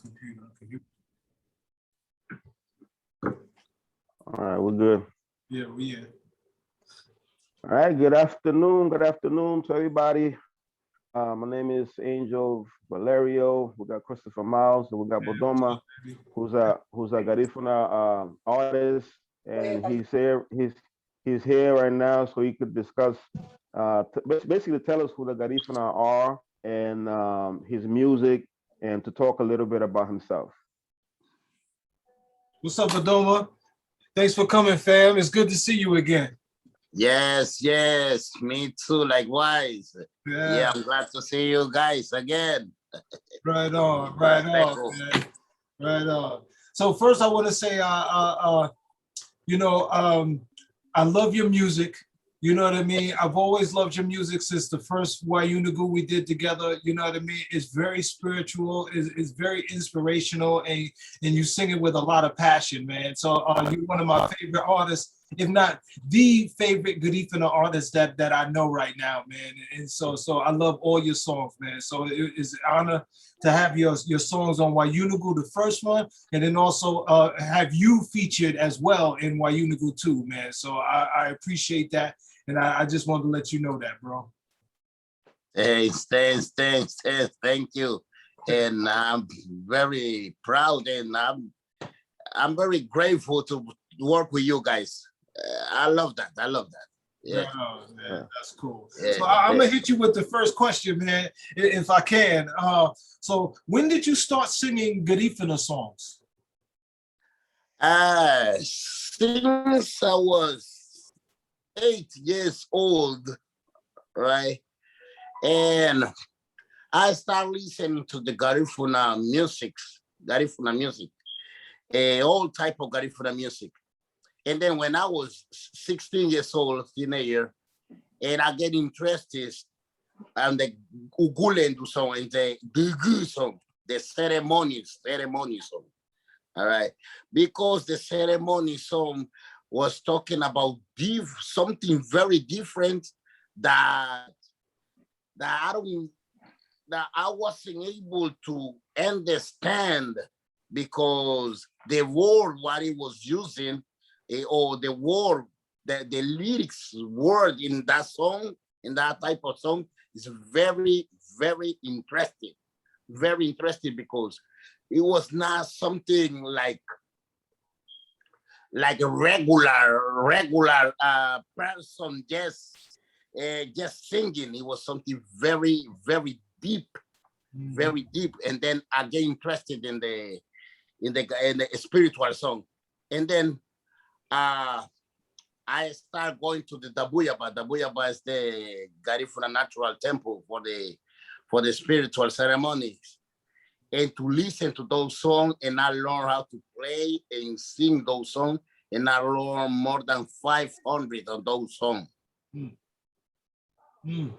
computer. All right, we're good. Yeah, we in. All right, good afternoon. Good afternoon to everybody. My name is Angel Valerio. We got Christopher Miles, and we got Bodoma, who's a Garifuna artist, and he's here. He's here right now, so he could discuss, basically tell us who the Garifuna are and his music, and to talk a little bit about himself. What's up, Bodoma? Thanks for coming, fam. It's good to see you again. Yes, me too, likewise. Yeah, I'm glad to see you guys again. Right on, man. Right on. So first I want to say, I love your music. You know what I mean? I've always loved your music since the first Wayunugu we did together. You know what I mean? It's very spiritual, it's very inspirational, and you sing it with a lot of passion, man. So you're one of my favorite artists, if not the favorite Garifuna artist that I know right now, man. And so I love all your songs, man. So it's an honor to have your songs on Wayunugu, the first one, and then also have you featured as well in Wayunugu too, man. So I appreciate that. And I just wanted to let you know that, bro. Hey, thanks. Thank you. And I'm very proud, and I'm very grateful to work with you guys. I love that. Yeah. Oh, man, that's cool. Yeah, so I'm gonna hit you with the first question, man, if I can. So when did you start singing Garifuna songs? Since I was 8 years old, right? And I started listening to the Garifuna music, all type of Garifuna music. And then when I was 16 years old, teenager, and I get interested in the Ugulendu song and the Gugu song, the ceremony song, all right? Because the ceremony song was talking about something very different that I wasn't able to understand, because the word what it was using, or the word, the lyrics word in that song, in that type of song, is very, very interesting. Very interesting, because it was not something like a regular person just singing. It was something very, very deep, very deep. And then I get interested in the spiritual song. And then I start going to the Dabuyaba. Dabuyaba is the Garifuna natural temple for the spiritual ceremonies. And to listen to those songs, and I learn how to play and sing those songs, and I learn more than 500 of those songs. You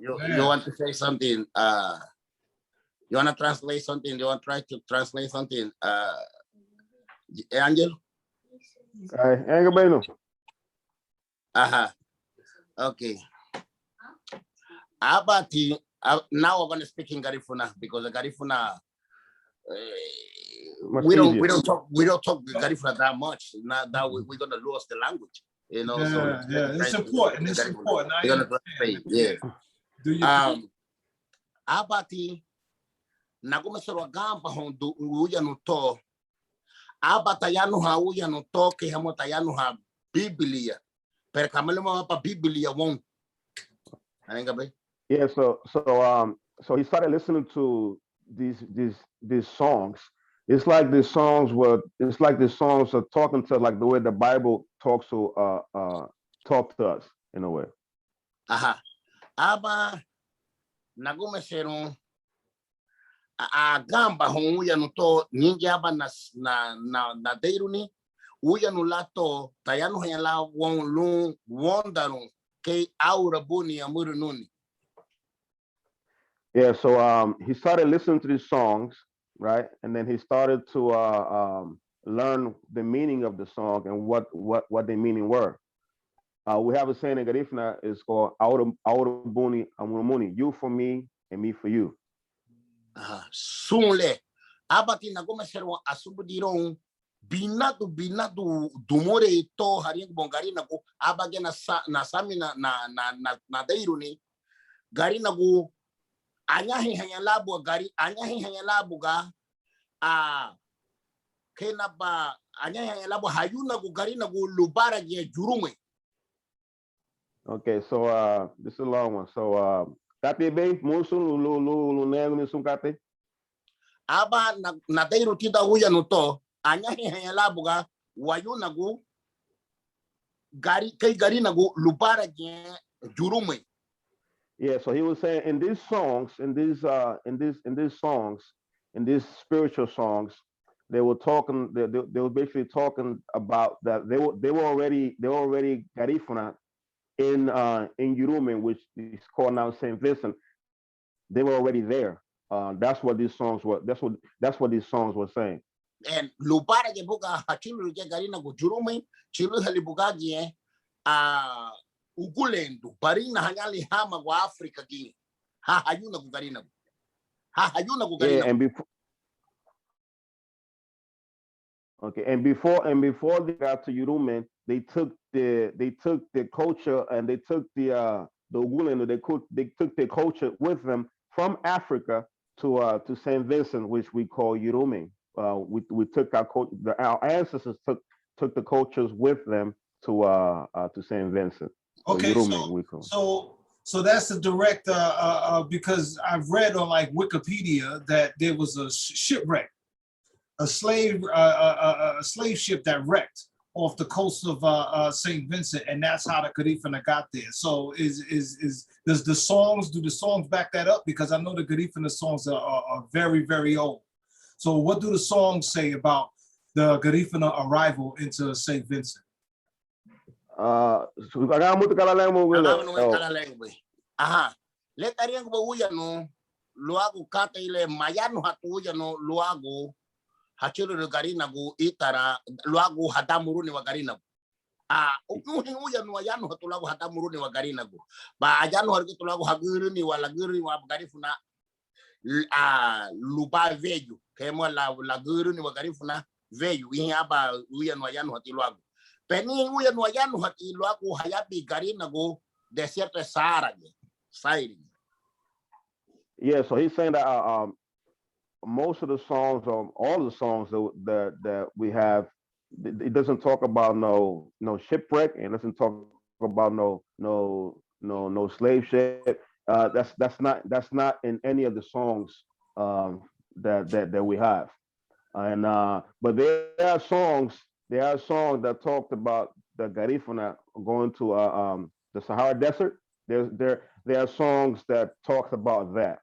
want to say something? You want to translate something? You want to try to translate something? Angel? Angel Beno. Okay. Abati, now I'm going to speak in Garifuna, because the Garifuna, we don't talk Garifuna that much. Now that we're gonna lose the language, you know. It's important. It's important. Abati nagumesoro gamba hondu uya no to. Abata yanu ha uya no to ke hamota yanu ha Biblia. Per kamelo ma pa Biblia won. Yeah, so he started listening to these songs. It's like these songs are talking to, like, the way the Bible talks to us in a way. Aba nagumesero agamba hon uya no to ninja aba na deiruni uya no lato tayano hela won lu wondaron ke aura buni amuru nuni. Yeah, so he started listening to these songs, right? And then he started to learn the meaning of the song and what the meaning were. We have a saying in Garifuna, it's called "Aura buni amurumuni," you for me and me for you. Sunle abati na goma serwa asubudirong binatu dumore ito haring bongari na ko abage na sami na dairu ni gari na go anyahi hanyalabo gari anyahi hanyalabo ga kena ba anyahi hanyalabo hayuna go gari na go lubara ge jurume. Okay, so this is a long one. So kate be musun lu nego ni sun kate. Aba na dairu tida huya no to anyahi hanyalabo ga wayuna go gari kai gari na go lubara ge jurume. Yeah, so he was saying in these songs, in these spiritual songs, they were talking. They were basically talking about that they were already Garifuna in Yurume, which is called now Saint Vincent. They were already there. That's what these songs were. That's what these songs were saying. And lubara ge buga hachilu ge gari na go jurume chilu halibuga ge ugulendu barina hanyali hama wa Africa gi hayuna kugarina hayuna kugarina. Yeah, and before they got to Yurumen, they took the culture and they took the Ugulendu, they took their culture with them from Africa to Saint Vincent, which we call Yurumen. We took our ancestors took the cultures with them to Saint Vincent. Okay, so that's the direct because I've read on like Wikipedia that there was a shipwreck, a slave ship that wrecked off the coast of Saint Vincent, and that's how the Garifuna got there. So do the songs back that up? Because I know the Garifuna songs are very, very old. So what do the songs say about the Garifuna arrival into Saint Vincent? Aha, let ariang ba no luago kata ile mayano hatuya no luago hachiro de garina go itara luago hatamuru ni wa garina uya no ayano hatulago hatamuru ni wa garina go ba ayano hargo tulago haguru ni wa laguru ni wa Garifuna luba veju kemo la guru ni wa Garifuna veju ihaba uya no ayano hatiluago Penny uya no ayano hatiluago hayabi garina go desierto Sahara fighting. Yeah, so he's saying that most of the songs, all the songs that we have, it doesn't talk about no shipwreck, and doesn't talk about no slave ship. That's not in any of the songs that we have, and but there are songs that talked about the Garifuna going to the Sahara Desert. There are songs that talk about that.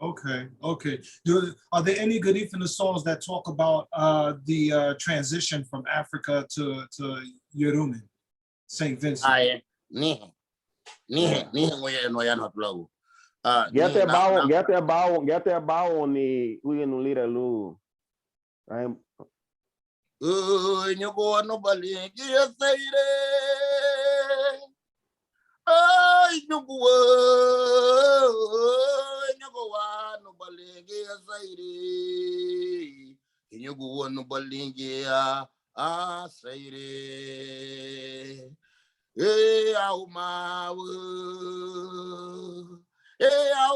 Okay. Are there any Garifuna songs that talk about the transition from Africa to Yurumen, Saint Vincent? Nihe ngoya no yan hatlago. Get their bow ni uye no lira lu. I'm Nyogo no bali ya saire. Ay nyogo no balinge ya saire. Nyogo no balinge ya saire. Au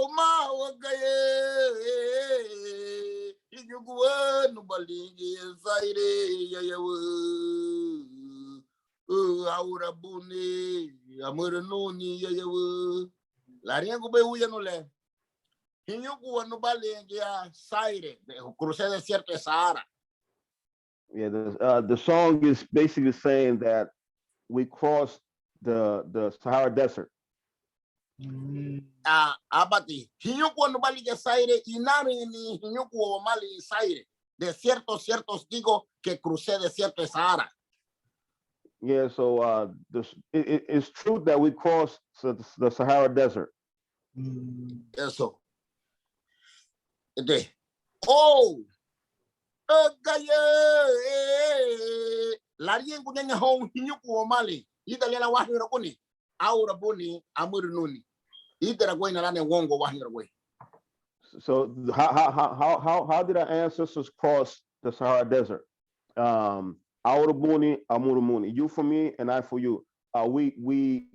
mawa gaye. Nyogo no balinge ya saire ya yawo. Aura bune amurnuni yayawu la riengo be uya no le hinyugu no balenge ya saire cruce desierto Sahara. Yeah, the song is basically saying that we crossed the Sahara Desert. Abati hinyugu no balenge saire inami ni hinyugu o mali saire ciertos digo que crucé desierto Sahara. Yeah, so it's true that we crossed the Sahara Desert. Eso. La rien kunyanya home hinyuku o mali idalena wahira kuni aura boni amurnuni idara gwe na lane wongo wahira gwe. So how did our ancestors cross the Sahara Desert? Aurubuni, Amurumuni. You for me and I for you. We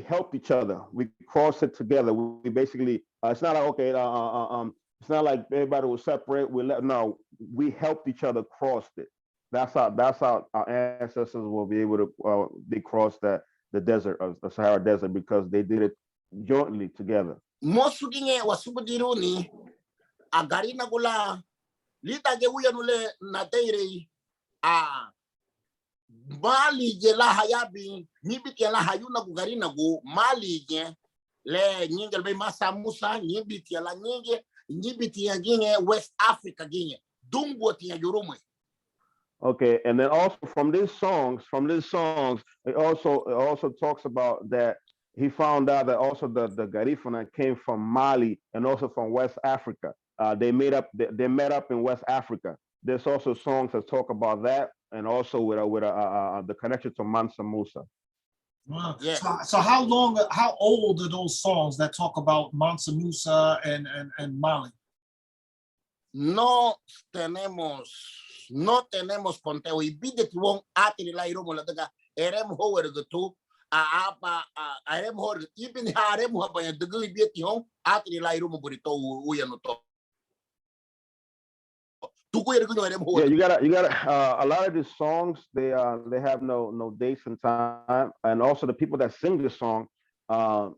helped each other. We crossed it together. We basically it's not like okay, it's not like everybody was separate. No, we helped each other cross it. That's how our ancestors will be able to they crossed the desert of the Sahara Desert because they did it jointly together. Mosuginge wasubudiruni agari na gula lita ge uya nule na teire a Mali je la hayabi nibiti la hayuna gugari na gu Mali je le nyingel be Mansa Musa nibiti la nyinge nibiti ya ginge West Africa ginge dungo ti ya yurume. Okay, and then also from these songs, it also talks about that he found out that also the Garifuna came from Mali and also from West Africa. They met up in West Africa. There's also songs that talk about that, and also with the connection to Mansa Musa. Wow. Yeah. So how old are those songs that talk about Mansa Musa and Mali? No tenemos conteo y bide ti won atri la iromo la daga erem hower gutu a erem hor ibin harem ho ba daga bide ti hon atri la iromo burito uya no to. Yeah, you gotta. A lot of these songs they have no dates and time, and also the people that sing this song,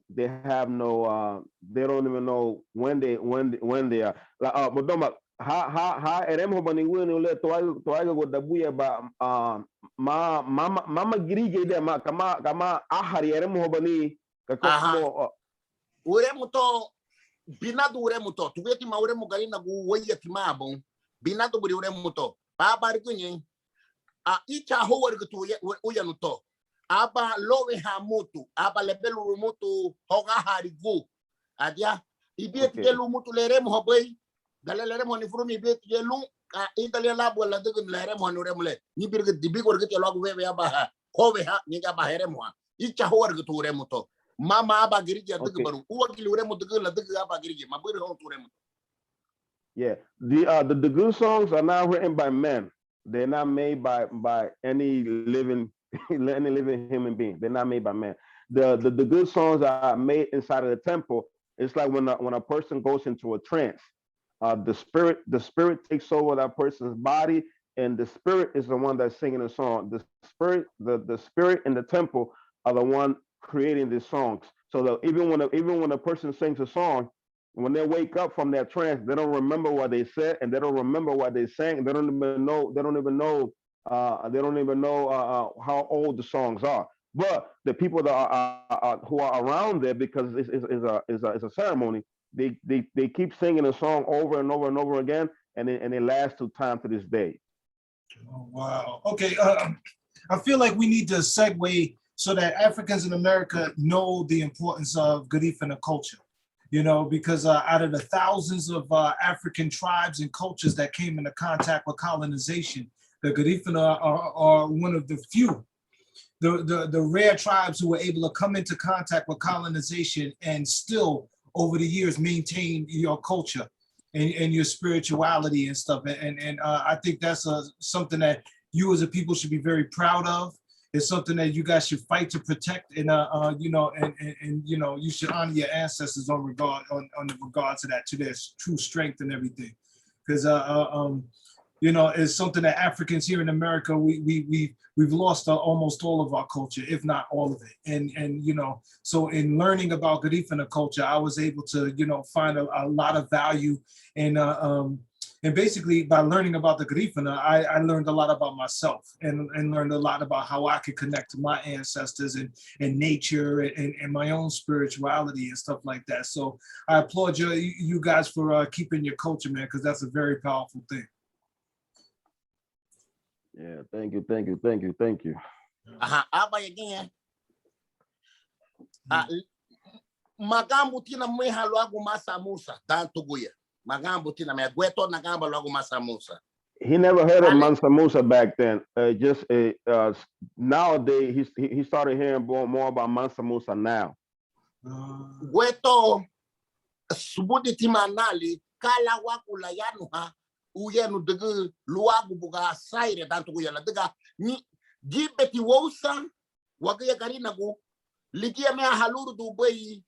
they have no. They don't even know when they are. Bodoma, ha erem ho bani wini ule toaga go dabuya ba mama girige de ma kama ahari erem ho bani kako uremu to binadu uremu to tugeti ma uremu galina gu weya timabon binadu buri uremu to babar kunyin a icha hower gutu uya no to aba lowe hamutu aba lebelu mutu hoga harigu adia ibiet gelu mutu leremu ho bay galere mo ni furumi ibiet gelu a italia labo la dugun leremu ho uremule ni birga dibi gorga te logo we aba howe ha ni ga ba heremu icha hower gutu uremu to mama aba girigi dugu baru uwa gili uremu dugu la dugu aba girigi maburi ho uremu. Yeah, the good songs are not written by men. They're not made by any living human being. They're not made by men. The good songs are made inside of the temple. It's like when a person goes into a trance. The spirit takes over that person's body, and the spirit is the one that's singing the song. The spirit in the temple are the one creating these songs. So that even when a person sings a song, when they wake up from their trance, they don't remember what they said, and they don't remember what they sang. They don't even know how old the songs are. But the people that are who are around there, because it's a ceremony, they keep singing a song over and over and over again, and it lasts to time to this day. Oh, wow. Okay. I feel like we need to segue so that Africans in America know the importance of Garifuna culture. You know, because out of the thousands of African tribes and cultures that came into contact with colonization, the Garifuna are one of the few, the rare tribes who were able to come into contact with colonization and still, over the years, maintain your culture and your spirituality and stuff. And I think that's something that you as a people should be very proud of. It's something that you guys should fight to protect, and you know, and you know, you should honor your ancestors on the regard to that, to their true strength and everything, because you know, it's something that Africans here in America we've lost almost all of our culture, if not all of it, and you know, so in learning about Garifuna culture, I was able to, you know, find a lot of value and basically, by learning about the Garifuna, I learned a lot about myself and learned a lot about how I could connect to my ancestors and nature and my own spirituality and stuff like that. So I applaud you guys for keeping your culture, man, because that's a very powerful thing. Yeah, thank you. Aba again. Magambo tina mweha lwagu Mansa Musa tantuguya. Magambo tina me gweto nagamba lwagu Mansa Musa. He never heard of Mansa Musa back then. Nowadays he started hearing more about Mansa Musa now. Gweto subudi tima nali kala wakula yanu ha uyenu degu luagu buga saire tanto kuyala dega ni gibeti wousa wagaya garina go ligia me haluru du boy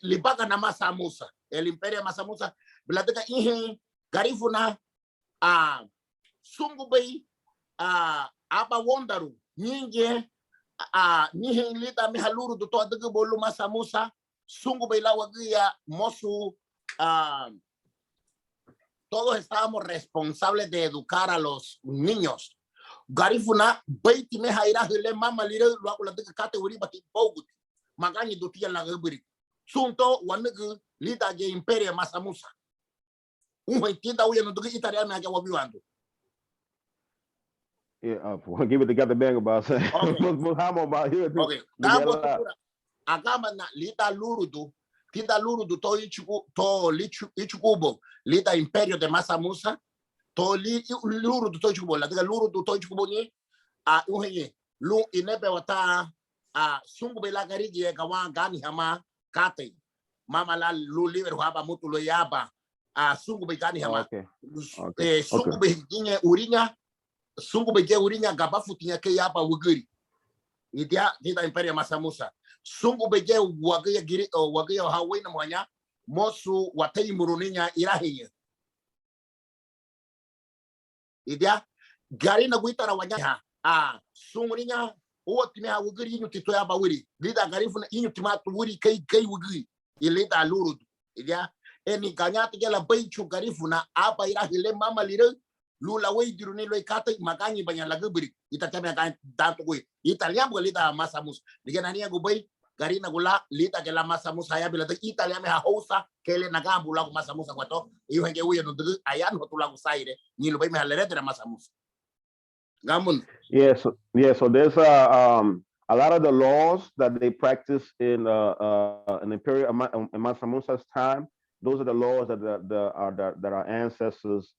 libaga na Mansa Musa el imperio Mansa Musa bladega ihe garifuna sungu bay aba wondaru nyinge nihe lida me haluru du to dega bolu Mansa Musa sungu bay la wagia mosu todos estábamos responsables de educar a los niños. Garifuna baiti me haira hele mama lire lo la de category bati bogut magani do tia la gebri sunto wanagu lida ge imperia Mansa Musa tinda uya no do italiano ga wabiwando. Yeah, we'll give it together bang about say. Okay. Agama na lida lurudu tinda lurudu to ichukubo lida imperio de Mansa Musa to luru du toy chubo la daga luru du toy chubo ni uhenye lu inebe wata sungu bela garigi e gawa gani hama kate mama la lu liver haba mutu lo yaba sungu be gani hama sungu be ginye urinya sungu be ge urinya gaba futinya ke yaba wugiri idia dida imperia Mansa Musa sungu be ge wagaya giri wagaya hawe na mwanya mosu watai muruninya irahiye idia gari na guitara wanya sungurinya o time ha wugiri inyu tito ya bawiri lida garifuna inyu timatu wuri kai wugiri ilida luru idia eni ganyati gela baichu garifuna aba ira hile mama lire lula wei diruni loi kata maganyi banya lagubiri itatame kan tanto gui italiano lida Mansa Musa digena nia gubai gari na gula lida gela Mansa Musa ya bila italiano ha hausa kele nagambu la Mansa Musa kwato iyo henge uye no dugu ayan hotula gusaire ni lubai me halerete na Mansa Musa gamun. So there's a lot of the laws that they practice in Imperial in Mansa Musa's time. Those are the laws that our ancestors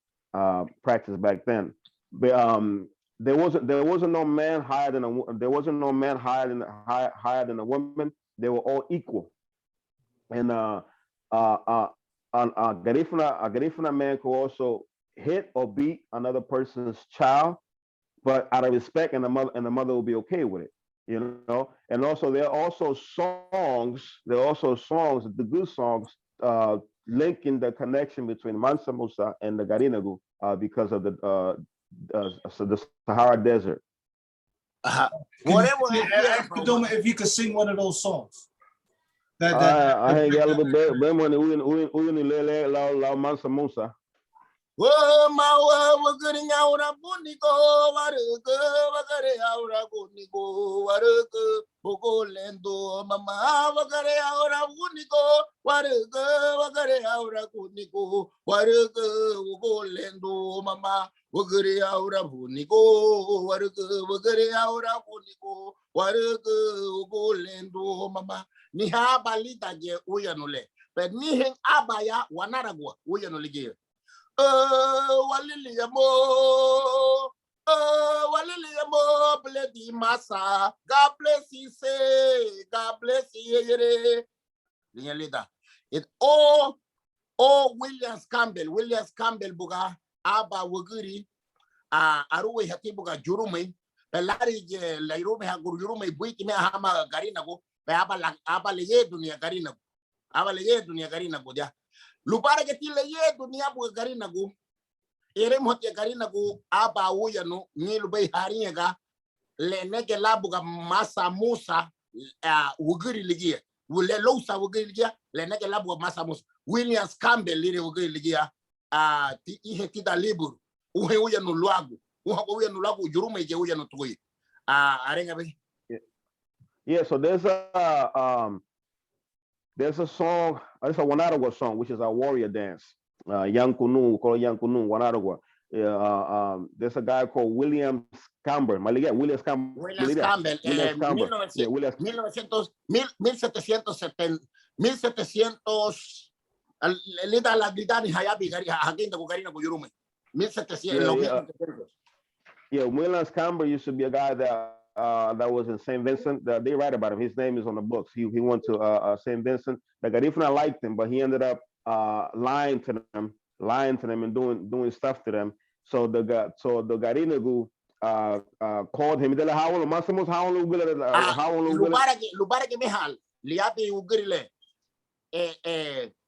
practiced back then. But there wasn't no man higher than a woman. They were all equal. And a Garifuna man could also hit or beat another person's child, but out of respect, and the mother will be okay with it, you know. And also there are also songs, the good songs linking the connection between Mansa Musa and the Garinagu because of the Sahara Desert. Bodoma, if you could sing one of those songs. I ain't got a little bit money. We la Mansa Musa. Oh, my wagari aura bunigo, warugo, wagari aura bunigo, warugo, bogo lendo, mama, wagari aura bunigo, warugo, wagari aura bunigo, warugo, bogo lendo, mama, wagari aura bunigo, warugo, wagari aura bunigo, warugo, bogo lendo, mama, ni haba lita je uyanule, but ni heng abaya wanaragwa uyanule je. Waliliamo, bledi massa. God bless you, say. God bless you, leader. It Williams Campbell buga aba wuguri aruwe hati buga jurume pelari je la jurume ha jurume buiki me hama garina go pe aba leye dunia garina go dia. Lupara ke tile ye dunia bu garina gu ere mote garina gu aba uya no ni lubai harinya ga le neke labu ga Mansa Musa wugiri ligia wule lousa wugiri ligia le neke labu ga Mansa Musa Williams Campbell lire wugiri ligia ti ihe tida libur uhe uya no luagu uya no luagu jurume je uya no tugui arenga be. So there's a song, it's a Wanaragua song, which is our warrior dance. Yankunu, called Yankunu, Wanaragua. There's a guy called Williams Campbell. Williams Campbell. 1700 lida la lidani hayabi gari haginda ko garina ko yurume 1700. Williams Campbell used to be a guy that that was in St. Vincent. They write about him. His name is on the books. He went to St. Vincent. The Garifuna liked him, but he ended up lying to them and doing stuff to them. So the Garinagu called him. Lubara que mehal, liapi ugirile,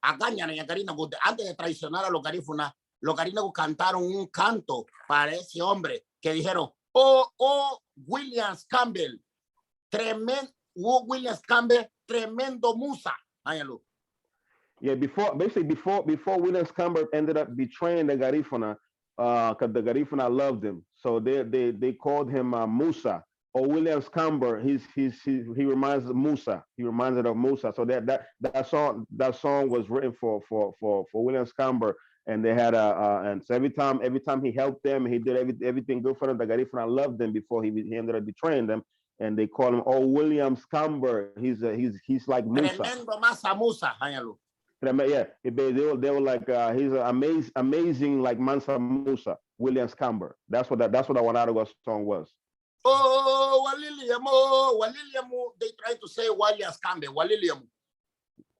agañan en Garinagu, antes de traicionar a los Garinagu cantaron un canto para ese hombre que dijeron, oh, Williams Campbell, Williams Campbell, tremendo Musa. Yeah, before Williams Campbell ended up betraying the Garifuna, because the Garifuna loved him, so they called him Musa. Or Williams Campbell, he reminds of Musa. He reminded of Musa. So that song was written for Williams Campbell, and they had and so every time he helped them, he did everything good for them. The Garifuna loved them before he ended up betraying them, and they call him Williams Campbell. He's like Musa. Tremendo Mansa Musa. Yeah, they were like he's an amazing like Mansa Musa, Williams Campbell. That's what that Wanadago song was. Oh, Waliliamu. They try to say Williams Campbell, Waliliamu.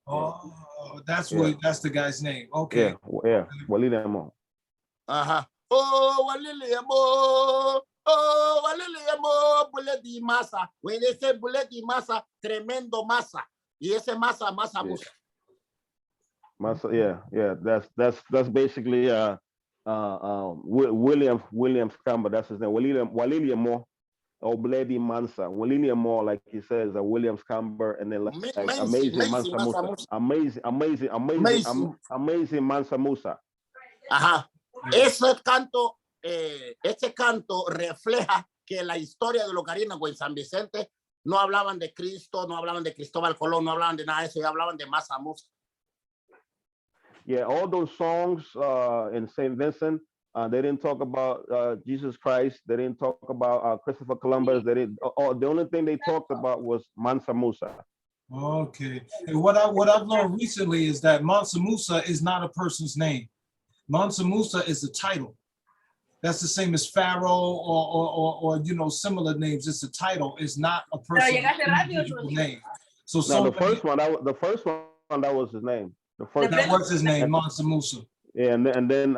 Oh, that's the guy's name. Okay. Yeah, Waliliamu. Oh, Waliliamu, Buleti Masa. When they say Buleti Masa, tremendo Masa. Y ese Masa Musa. Masa, yeah. That's basically Williams Campbell. That's his name. Waliliamu. Obledi Mansa, William Moore, like he says, Williams Campbell, and then amazing Mansa Musa, amazing Mansa Musa. Ese canto refleja que la historia de los Garinagu en San Vicente no hablaban de Cristo, no hablaban de Cristóbal Colón, no hablaban de nada de eso, ya hablaban de Mansa Musa. Yeah, all those songs in St. Vincent. They didn't talk about Jesus Christ. They didn't talk about Christopher Columbus. The only thing they talked about was Mansa Musa. Okay. And what I've learned recently is that Mansa Musa is not a person's name. Mansa Musa is a title. That's the same as Pharaoh or similar names. It's a title. It's not a person's name. So the first one that was his name. That was his name, Mansa Musa. Yeah, and then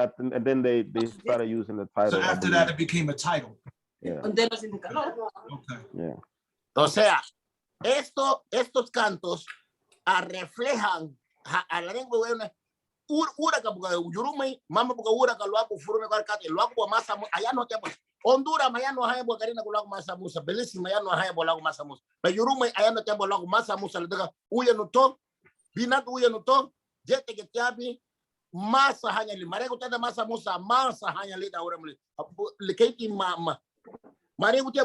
they started using the title. So after that, it became a title. Yeah. Okay. Yeah. O sea, estos cantos reflejan a la lengua de uraka buka yurumai mama buka uraka luaku furume kwa kati luaku Mansa allá no tiempo Honduras allá no hay Garina con luaku Mansa Musa Belize allá no hay luaku Mansa Musa pero yurumai allá no tiempo luaku Mansa Musa le diga uya no to binatu uya no to jete que te abi Masa hanya li mare kutada Mansa Musa Masa hanya li da ora le keiti mama mare kutia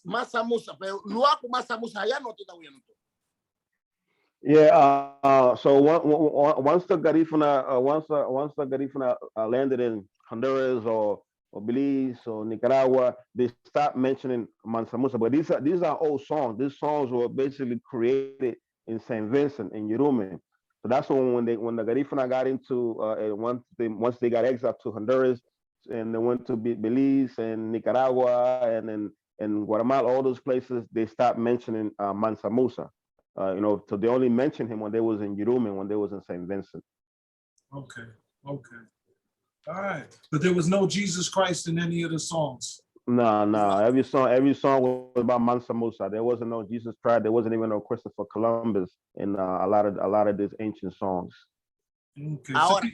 Mansa Musa pero luaku Mansa Musa allá no te da uya no to. Yeah. So once the Garifuna landed in Honduras or Belize or Nicaragua, they stopped mentioning Mansa Musa. But these are old songs. These songs were basically created in St. Vincent in Yurume. So that's when the Garifuna got into once they got exiled to Honduras and they went to Belize and Nicaragua and Guatemala, all those places, they stopped mentioning Mansa Musa. So they only mentioned him when they was in Yurume, when they was in St. Vincent. Okay. All right. But there was no Jesus Christ in any of the songs. No. Every song was about Mansa Musa. There wasn't no Jesus Christ. There wasn't even no Christopher Columbus in a lot of these ancient songs. Okay. Ahora,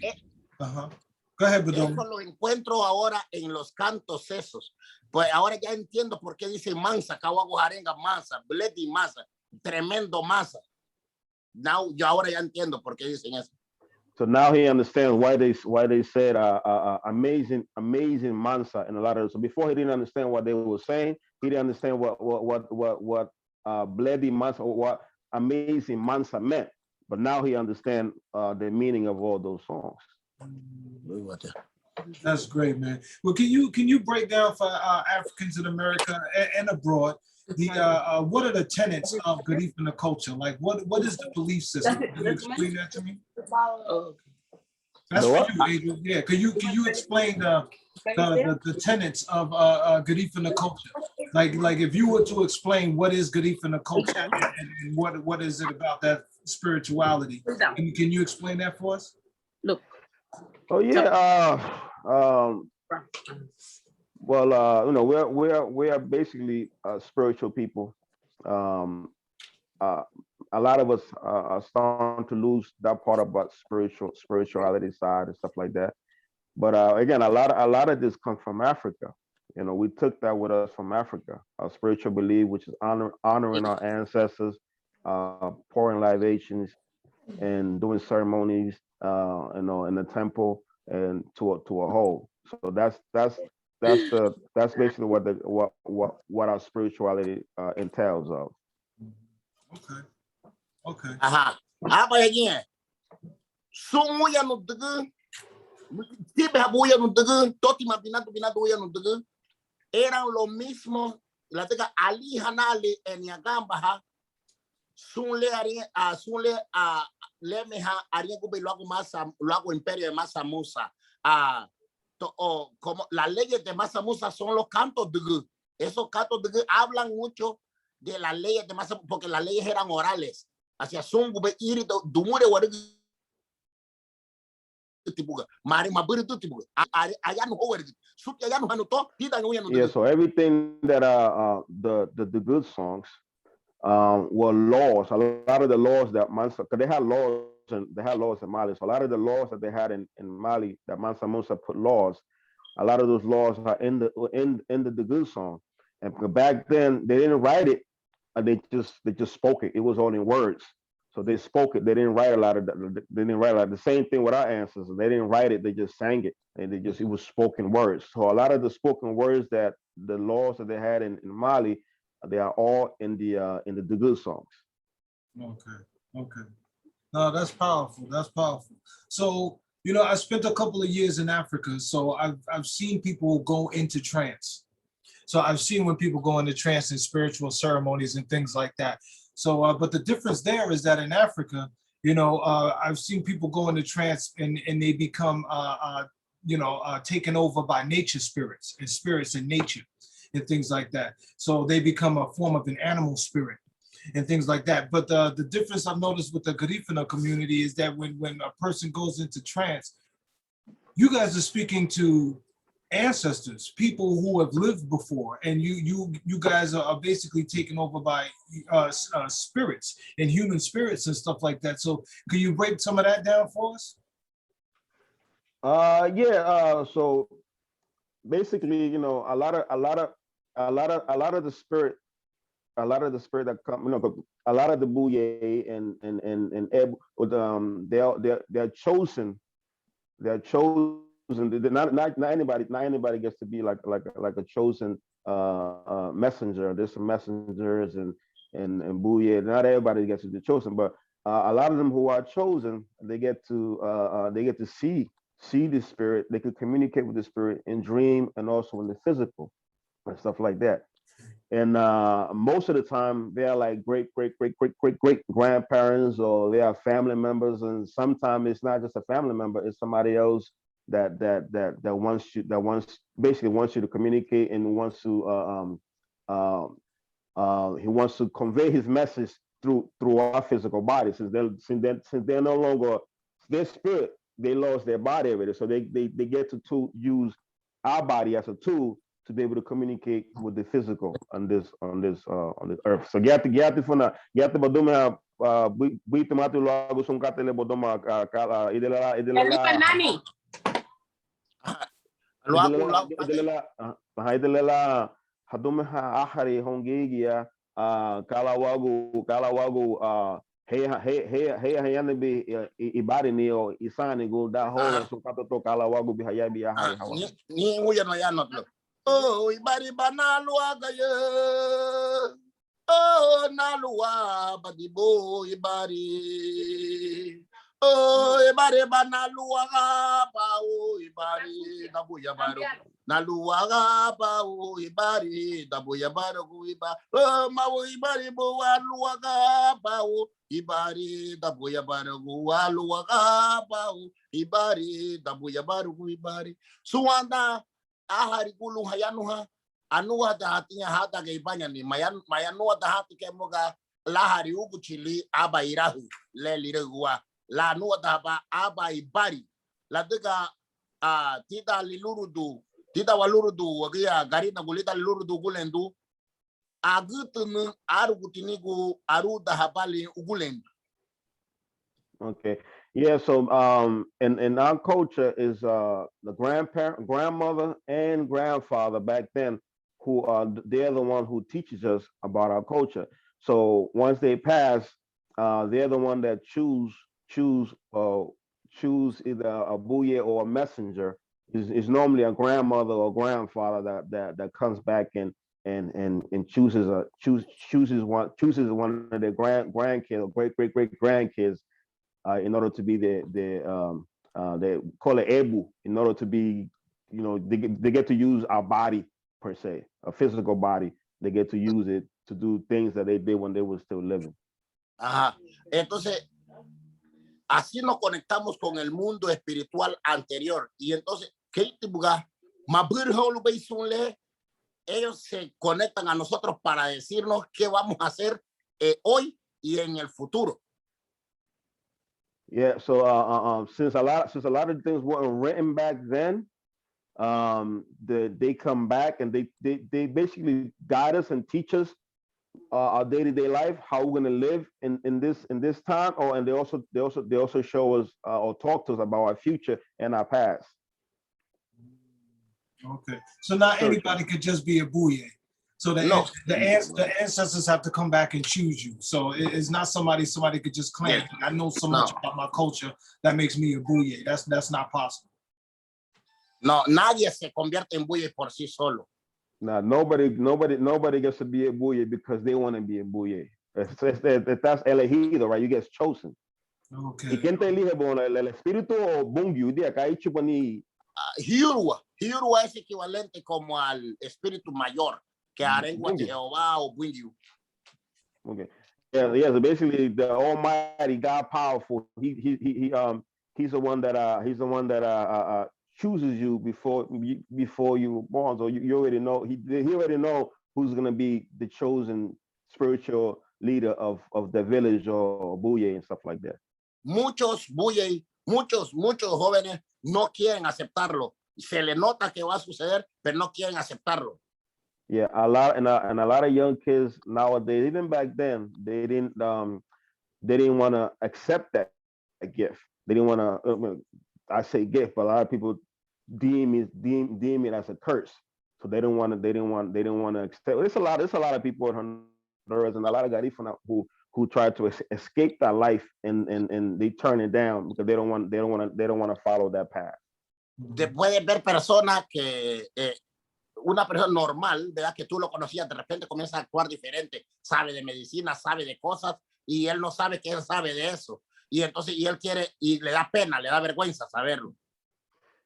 Go ahead, Bodoma. Eso lo encuentro ahora en los cantos esos. Pues ahora ya entiendo por qué dice Mansa, Caguaguarenga Mansa, Bledi Mansa, tremendo Mansa. Ahora ya entiendo por qué dicen eso. So now he understands why they said amazing Mansa in a lot of. So before he didn't understand what they were saying. He didn't understand what Bledi Mansa or what amazing Mansa meant. But now he understands the meaning of all those songs. That's great, man. Well, can you break down for Africans in America and abroad the what are the tenets of Garifuna culture? Like what is the belief system? Can you explain that to me? That's for you, Adrian. Yeah. Can you explain the tenets of Garifuna culture? Like if you were to explain what is Garifuna culture and what is it about that spirituality, can you explain that for us? Look. Oh yeah. Well, you know, we are basically spiritual people. Um, a lot of us are starting to lose that part about spirituality side and stuff like that. But again, a lot of this comes from Africa. You know, we took that with us from Africa. Our spiritual belief, which is honoring our ancestors, pouring libations, and doing ceremonies, you know, in the temple and to a whole. So that's basically what our spirituality entails of. Okay. Okay. Aha. Apa again? Sumuya no dugu. Tipe habuya no dugu. Toti mapinato ya no dugu. Eran lo mismo. La teca Ali Hanale en Yagamba ha. Sunle a lemeha aria kube luago imperio de Mansa Musa. Como las leyes de Mansa Musa son los cantos dugu. Esos cantos dugu hablan mucho de las leyes de Mansa, porque las leyes eran orales. Hacia sungu be iri dumure warigi tibuga mari maburi tu tibuga ayanu warigi suti ayanu hanuto tida no. Yeah, so everything that the good songs were laws. A lot of the laws that Mansa, because they had laws in Mali. So a lot of the laws that they had in Mali that Mansa Musa put laws, a lot of those laws are in the good song. And back then they didn't write it. They just spoke it. It was all in words. So they spoke it. They didn't write a lot of that. They didn't write a lot. The same thing with our ancestors. They didn't write it. They just sang it, and it was spoken words. So a lot of the spoken words that the laws that they had in Mali, they are all in the good songs. Okay. Okay. No, that's powerful. That's powerful. So, you know, I spent a couple of years in Africa, so I've seen people go into trance. So I've seen when people go into trance in spiritual ceremonies and things like that. So, but the difference there is that in Africa, you know, I've seen people go into trance and they become, taken over by nature spirits in nature and things like that. So they become a form of an animal spirit and things like that. But the difference I've noticed with the Garifuna community is that when a person goes into trance, you guys are speaking to ancestors, people who have lived before, and you guys are basically taken over by spirits and human spirits and stuff like that. So can you break some of that down for us? So basically, you know, a lot of the spirit that come, you know, a lot of the Bouye and Eb, they're chosen. They're chosen. Not anybody gets to be like a chosen messenger. There's some messengers and Bouye. Not everybody gets to be chosen, but a lot of them who are chosen, they get to see the spirit. They could communicate with the spirit in dream and also in the physical and stuff like that. And most of the time, they're like great grandparents, or they are family members. And sometimes it's not just a family member; it's somebody else that basically wants you to communicate and wants to he wants to convey his message through our physical body. Since they're no longer their spirit, they lost their body already, so they get to use our body as a tool to be able to communicate with the physical on this earth. So get Bodoma Bitumatu Lago Sunkatele Bodoma Idelala Hadumeha Ahari Hongigia Kalawagu Hey Hayanabi Ibari Neo Isani go da whole Sunkato Kalawagu Bihayabi Ahari Hawa. Oh, ibari banaluaga ye. Oh, nalua badibo ibari. Oh, ibari banaluaga pao ibari dabuya baro. Naluaga pao ibari dabuya baro iba. Oh, mau ibari bo aluaga pao ibari dabuya baro aluaga pao ibari dabuya baro ibari. Suanda ahari kulu hayanuha anua da hatinha hata ga ibanya ni mayanua da hati ke moga la hari ugu chili aba irahu le liregua la nua da ba aba ibari la dega tida lilurudu tida walurudu wagia garina gulita lilurudu gulendu agutun argutinigu aruda habali ugulendu. Okay. Yeah, so in our culture is the grandmother and grandfather back then who they're the one who teaches us about our culture. So once they pass, they're the one that choose either a buye or a messenger. Is normally a grandmother or grandfather that comes back and chooses one of their grandkids or great grandkids in order to be they call it ebu, in order to be, they get to use our body per se, a physical body. They get to use it to do things that they did when they were still living. Ajá. Entonces, así nos conectamos con el mundo espiritual anterior. Y entonces, ¿qué tipo de ellos se conectan a nosotros para decirnos qué vamos a hacer hoy y en el futuro? Yeah, so since a lot of things weren't written back then, they come back and they basically guide us and teach us our day-to-day life, how we're gonna live in this time, and they also show us or talk to us about our future and our past. Okay, so not anybody could just be a buye. So the ancestors have to come back and choose you. So it's not somebody could just claim. I know so much about my culture that makes me a buye. That's not possible. No, nadie se convierte en buye por sí solo. Now nobody gets to be a buye because they want to be a buye. That's elegido, right? You get chosen. Okay. ¿Y quién te elige? Bueno, el espíritu o bungu de acá chupani. Hirua es equivalente como al espíritu mayor que arengua de Jehová o bungu. Okay. Yeah. So basically, the Almighty God, powerful. He's the one that chooses you before you were born. So you already know. He already know who's gonna be the chosen spiritual leader of the village or buye and stuff like that. Muchos buye, muchos jóvenes no quieren aceptarlo. Se le nota que va a suceder, pero no quieren aceptarlo. Yeah, a lot of young kids nowadays, even back then, they didn't want to accept that gift. They didn't want to. I say gift, but a lot of people deem it as a curse. So they didn't want to accept. There's a lot of people in Honduras and a lot of Garifuna who try to escape that life and they turn it down because they don't want to follow that path. Te puedes ver personas que una persona normal, ¿verdad? Que tú lo conocías, de repente comienza a actuar diferente, sabe de medicina, sabe de cosas, y él no sabe que él sabe de eso. Y entonces, y él quiere, y le da pena, le da vergüenza saberlo.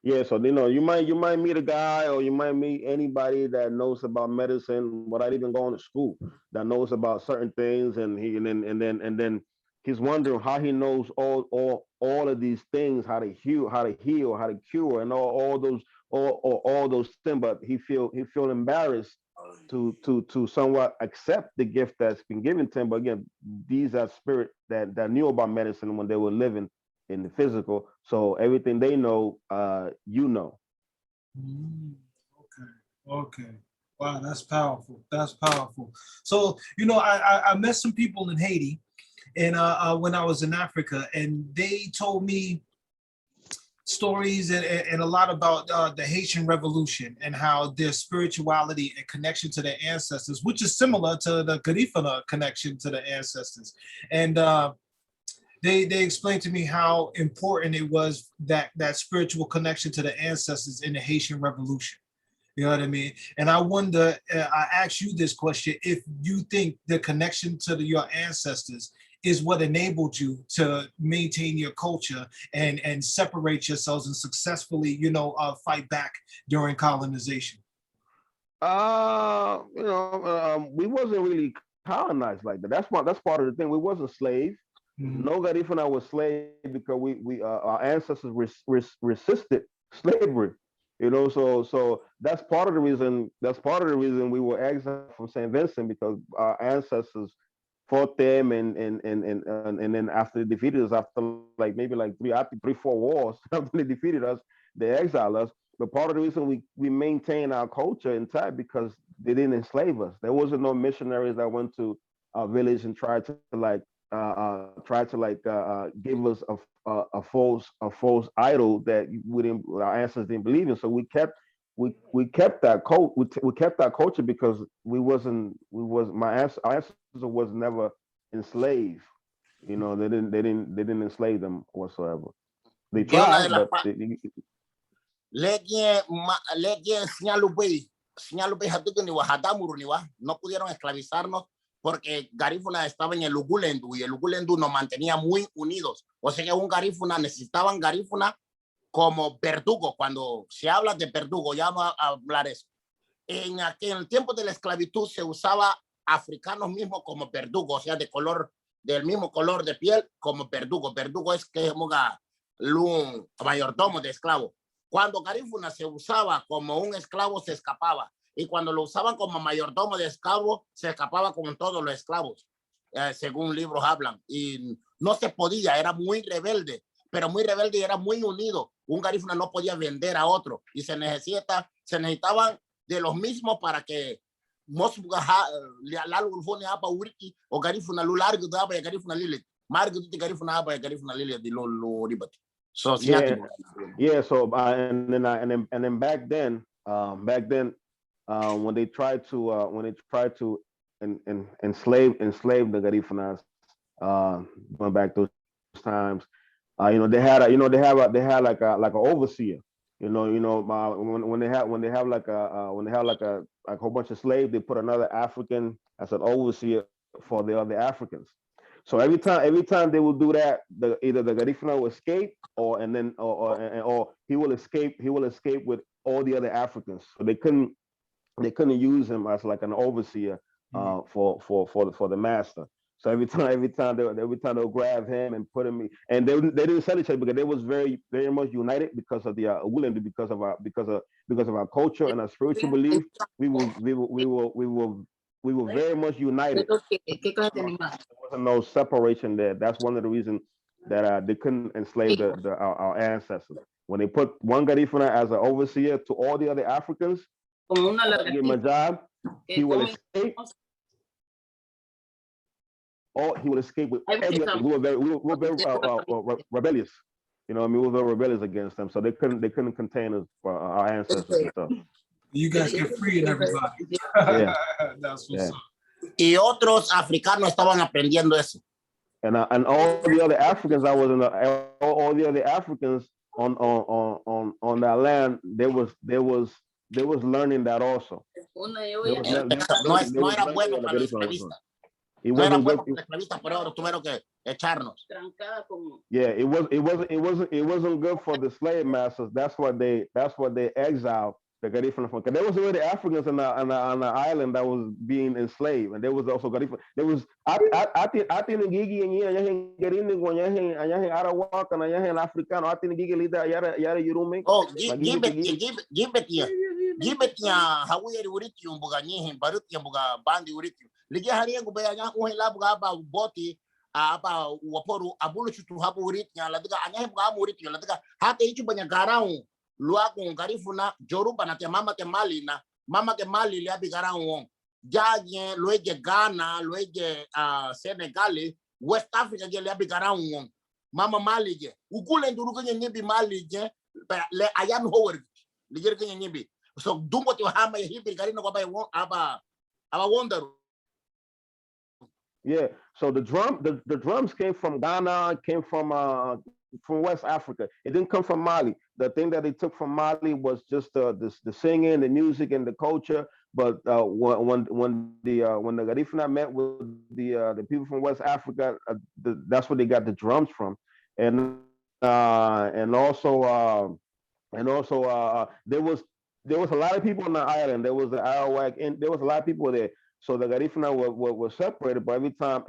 Yeah, so you might meet a guy or you might meet anybody that knows about medicine without even going to school, that knows about certain things, and then he's wondering how he knows all of these things, how to heal, how to cure, and all those things, but he feel embarrassed to somewhat accept the gift that's been given to him. But again, these are spirits that knew about medicine when they were living in the physical, so everything they know, you know. Okay. Wow, that's powerful. So I met some people in Haiti, and when I was in Africa, and they told me stories and a lot about the Haitian Revolution and how their spirituality and connection to their ancestors, which is similar to the Garifuna connection to the ancestors, and they explained to me how important it was that spiritual connection to the ancestors in the Haitian Revolution. You know what I mean? And I wonder, I ask you this question, if you think the connection to your ancestors is what enabled you to maintain your culture and separate yourselves and successfully, fight back during colonization. We wasn't really colonized like that. That's part of the thing. We wasn't slaves. Mm-hmm. No Garifuna was slave because we our ancestors resisted slavery. You know, so that's part of the reason. That's part of the reason we were exiled from Saint Vincent, because our ancestors fought them, and then after they defeated us, after like maybe like I think 3, 4 wars, after they defeated us, they exiled us. But part of the reason we maintain our culture intact, because they didn't enslave us. There wasn't no missionaries that went to our village and tried to give us a false idol that our ancestors didn't believe in. So we kept that we kept that culture, because our ancestors was never enslaved. You know, they didn't enslave them whatsoever. They Que una de tried, las but no pudieron esclavizarnos porque Garifuna estaba en el Ugulendu y el Ugulendu nos mantenía muy unidos. O sea que un Garifuna necesitaban Garifuna como verdugo. Cuando se habla de verdugo, ya vamos a hablar eso. En el tiempo de la esclavitud se usaba africanos mismos como verdugo, o sea, del mismo color de piel como verdugo. Verdugo es que es un mayordomo de esclavo. Cuando Garifuna se usaba como un esclavo, se escapaba. Y cuando lo usaban como mayordomo de esclavo, se escapaba con todos los esclavos, según libros hablan. Y no se podía, era muy rebelde, pero muy rebelde y era muy unido. Un Garifuna no podía vender a otro. Y se necesitaban de los mismos para que o Garifuna lulargo daba y Garifuna lilit. Margo di Garifuna aba y Garifuna lilit di lo ribati. So yeah. So and then back then, when they tried to enslave the Garifunas, going back those times, they had like an overseer. When they have like a whole bunch of slaves, they put another African as an overseer for the other Africans. So every time they will do that, either the Garifuna will escape, or he will escape. He will escape with all the other Africans. So they couldn't use him as like an overseer for the master. So every time they'll grab him and put him, and they didn't sell each other, because they was very very much united because of the Ugulendu, because of our culture and our spiritual belief. We were very much united. There wasn't no separation there. That's one of the reasons that they couldn't enslave our ancestors. When they put one Garifuna as an overseer to all the other Africans, give him a job, he will escape. Or he would escape with everything. We were very rebellious. We were very rebellious against them, so they couldn't contain us, our ancestors and stuff. You guys get free and everybody. Yeah. That's what's up. Y otros africanos estaban aprendiendo eso. And all the other Africans all the other Africans on that land, they was learning that also. No era bueno para los esclavistas. No era bueno para los esclavistas, pero ahora tuvieron que echarnos. Yeah, it wasn't good for the slave masters. That's what they exiled the Garifuna from. Because there was already Africans on the island that was being enslaved, and there was also Garifuna. There was atin gigi and garin when Arawak and Africano atin gigi lida yara yurume. Oh, Gibetia Hawaii Uritium Buganihin Barutium Buga Bandi Uritium. Ligaharia Gubaya Uhela Bugaba Boti about Waporu Abuluchu to Haburitia Ladiga and Hamuritia Ladiga Hata Ichubanya Garau Luagun Garifuna Joruba Mama Kemalina Mama Kemali Liabi Garau Jaye Luege Ghana Luege Senegali West Africa Liabi Garau Mama Malige Ugule Durugan Nibi Malige Le Ayan Howard Ligergan Nibi. So do what you have my hip garino about wonder. Yeah, so the drums came from Ghana, came from West Africa. It didn't come from Mali. The thing that they took from Mali was just the singing, the music, and the culture. But when the Garifuna met with the people from West Africa, that's where they got the drums from, and also there was a lot of people on the island. There was the Arawak, and there was a lot of people there. So the Garifuna were separated, but every time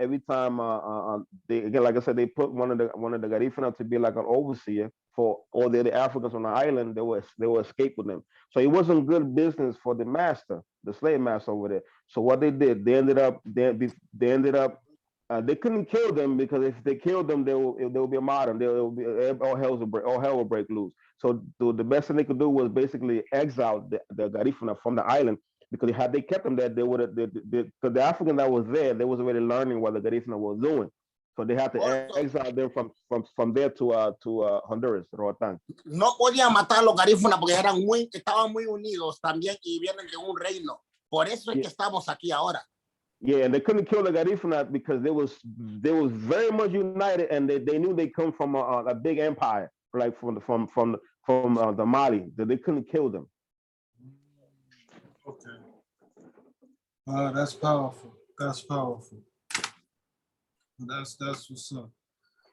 they, again, like I said, they put one of the Garifuna to be like an overseer, for all the other Africans on the island. They were escape with them. So it wasn't good business for the master, the slave master over there. So what they did, they ended up they couldn't kill them, because if they killed them, they will be a martyr. All hell will break loose. So the best thing they could do was basically exile the Garifuna from the island, because had they kept them there, they would have, because the African that was there, they was already learning what the Garifuna was doing. So they had to exile them from there to Honduras, Roatán. No podían matar a los garífunas porque estaban muy unidos también y vienen de un reino. Por eso es que estamos aquí ahora. Yeah, and they couldn't kill the Garifuna because they was very much united, and they knew they come from a big empire, like from the Mali. That they couldn't kill them. Okay. That's powerful. That's powerful. That's what's up.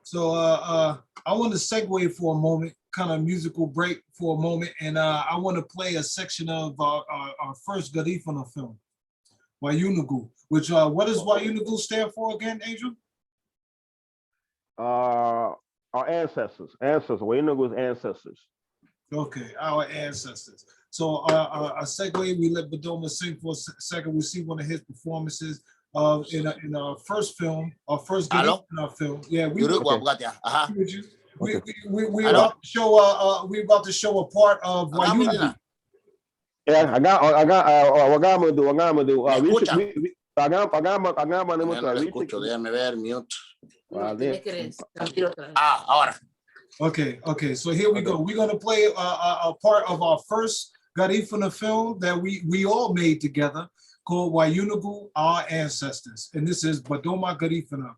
So I want to segue for a moment, kind of musical break for a moment, and I want to play a section of our first Garifuna film, Wayunugu, which what does Wayunugu stand for again, Angel? Our ancestors. Wayunugu's ancestors. Okay, our ancestors. So a segue, we let Bodoma sing for a second. We see one of his performances in our first film, our first Garifuna film. Yeah, we about to show about to show a part of Wayunugu. Yeah, I got what I'm gonna do. Déjame ver, mute. Ahora. Okay, so here we go. We're gonna play a part of our first Garifuna film that we all made together, called Wayunugu, Our Ancestors. And this is Bodoma Garifuna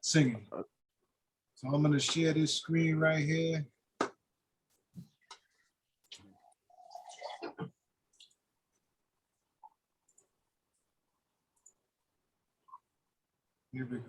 singing. So I'm gonna share this screen right here. Here we go.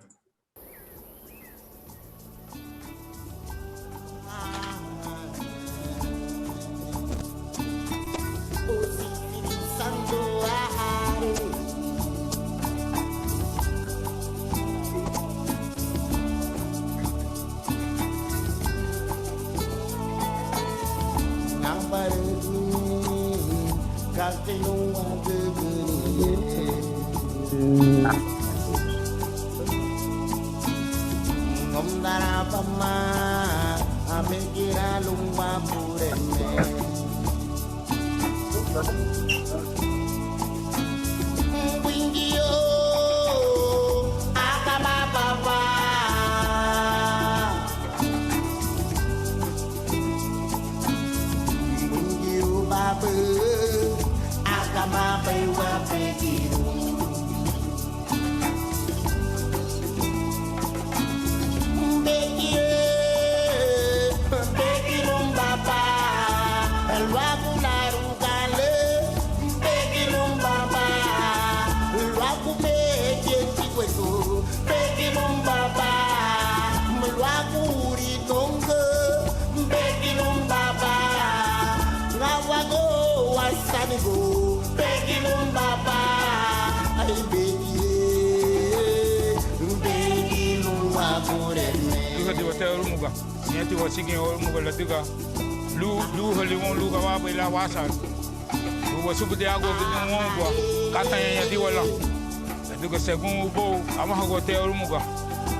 Según Ubo, vamos a gotear Umuga.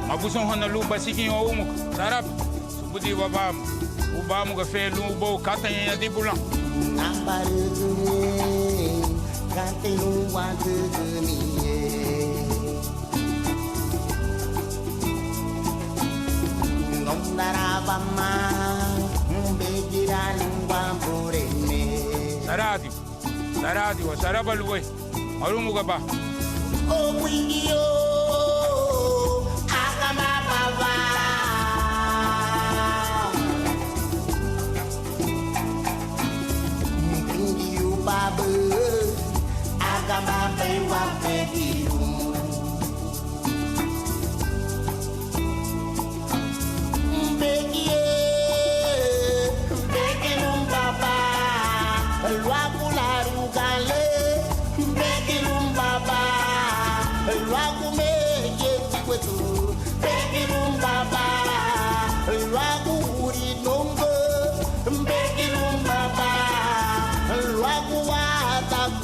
Mabuson Hona Luba seeking Umuk, Sarap, Subudi Wabam, Ubamuga Fair Lubo, Katanya de Bulan. Saradi, Sarabalway, Marumugaba. Oh, Windio, Akama Baba. Windio Baba, Akama Baba, baby. Baba, Ragu Uri Nongo.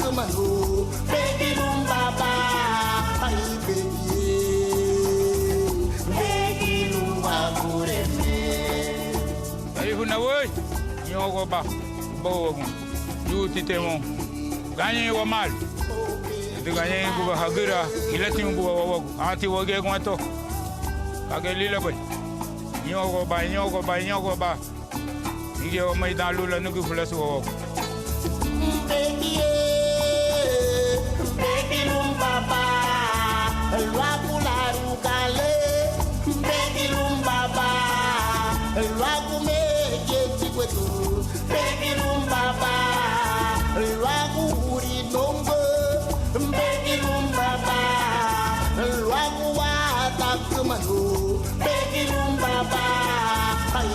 kemano, baby lumbaba, ay baby lumba kureme. Garifuna woi, nyogo ba, bogo, yuti temo, ganye wa mal. Itu ganye kuba hagira, ilati kuba wawago, ati wage kumato, kage lila boy, nyogo ba. Ige wa maidan lula nugu fulasu wawago. Baby lumbaba, lwakularu kale, baby lumbaba, lwakumege kwetu, baby lumbaba, lwakuri nombo, baby lumbaba, lwakuwata kumano, baby lumbaba, ay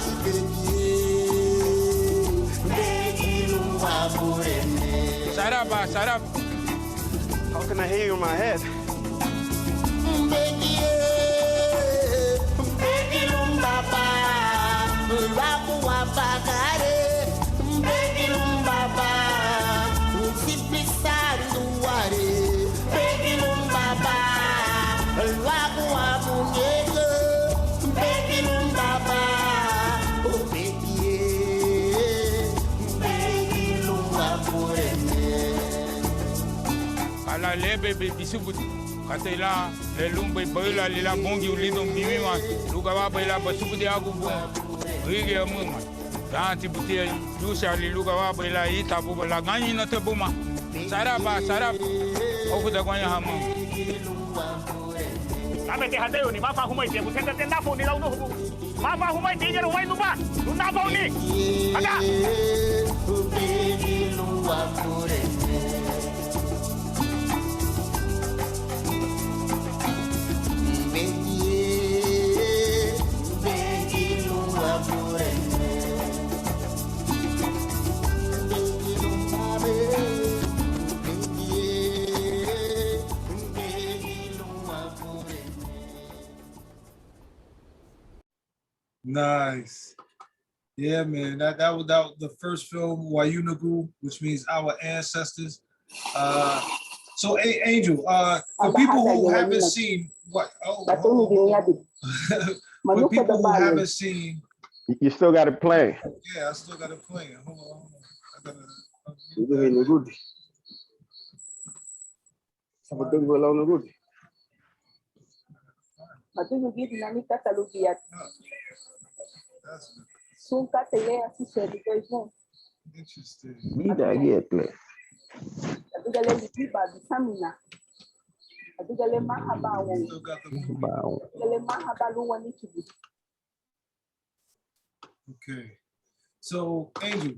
baby lumbabureme. Shut up. How can I hear you in my head? Baby lumbaba, lwaku wapakare, baby lumbaba, sipisanduare, baby lumbaba, lwaku wamunyego, baby lumbaba, oh baby lumbabureme. Ala lebe bisubuti katela le lumbe boila lila bongi ulido mimima luga baila basubuti agubu rige amuma tanti butia jusa luga baila ita buba la ganyi na te buma saraba oku da gwanya hamu Kame te hadeo ni mafa humai te butenda tenda fo ni launo hubu mafa humai te jero wai nuba nuna fo ni aga baby lumbabureme. Nice. Yeah, man. That was the first film, Wayunagu, which means our ancestors. So, Angel, for people who haven't seen what, for people who haven't seen, You still got it playing. yeah, I still got it playing. Hold on. I gotta. You're doing good. Something well on good. That's interesting. You gotta get play. Still got the Wow. Okay. So, Angel,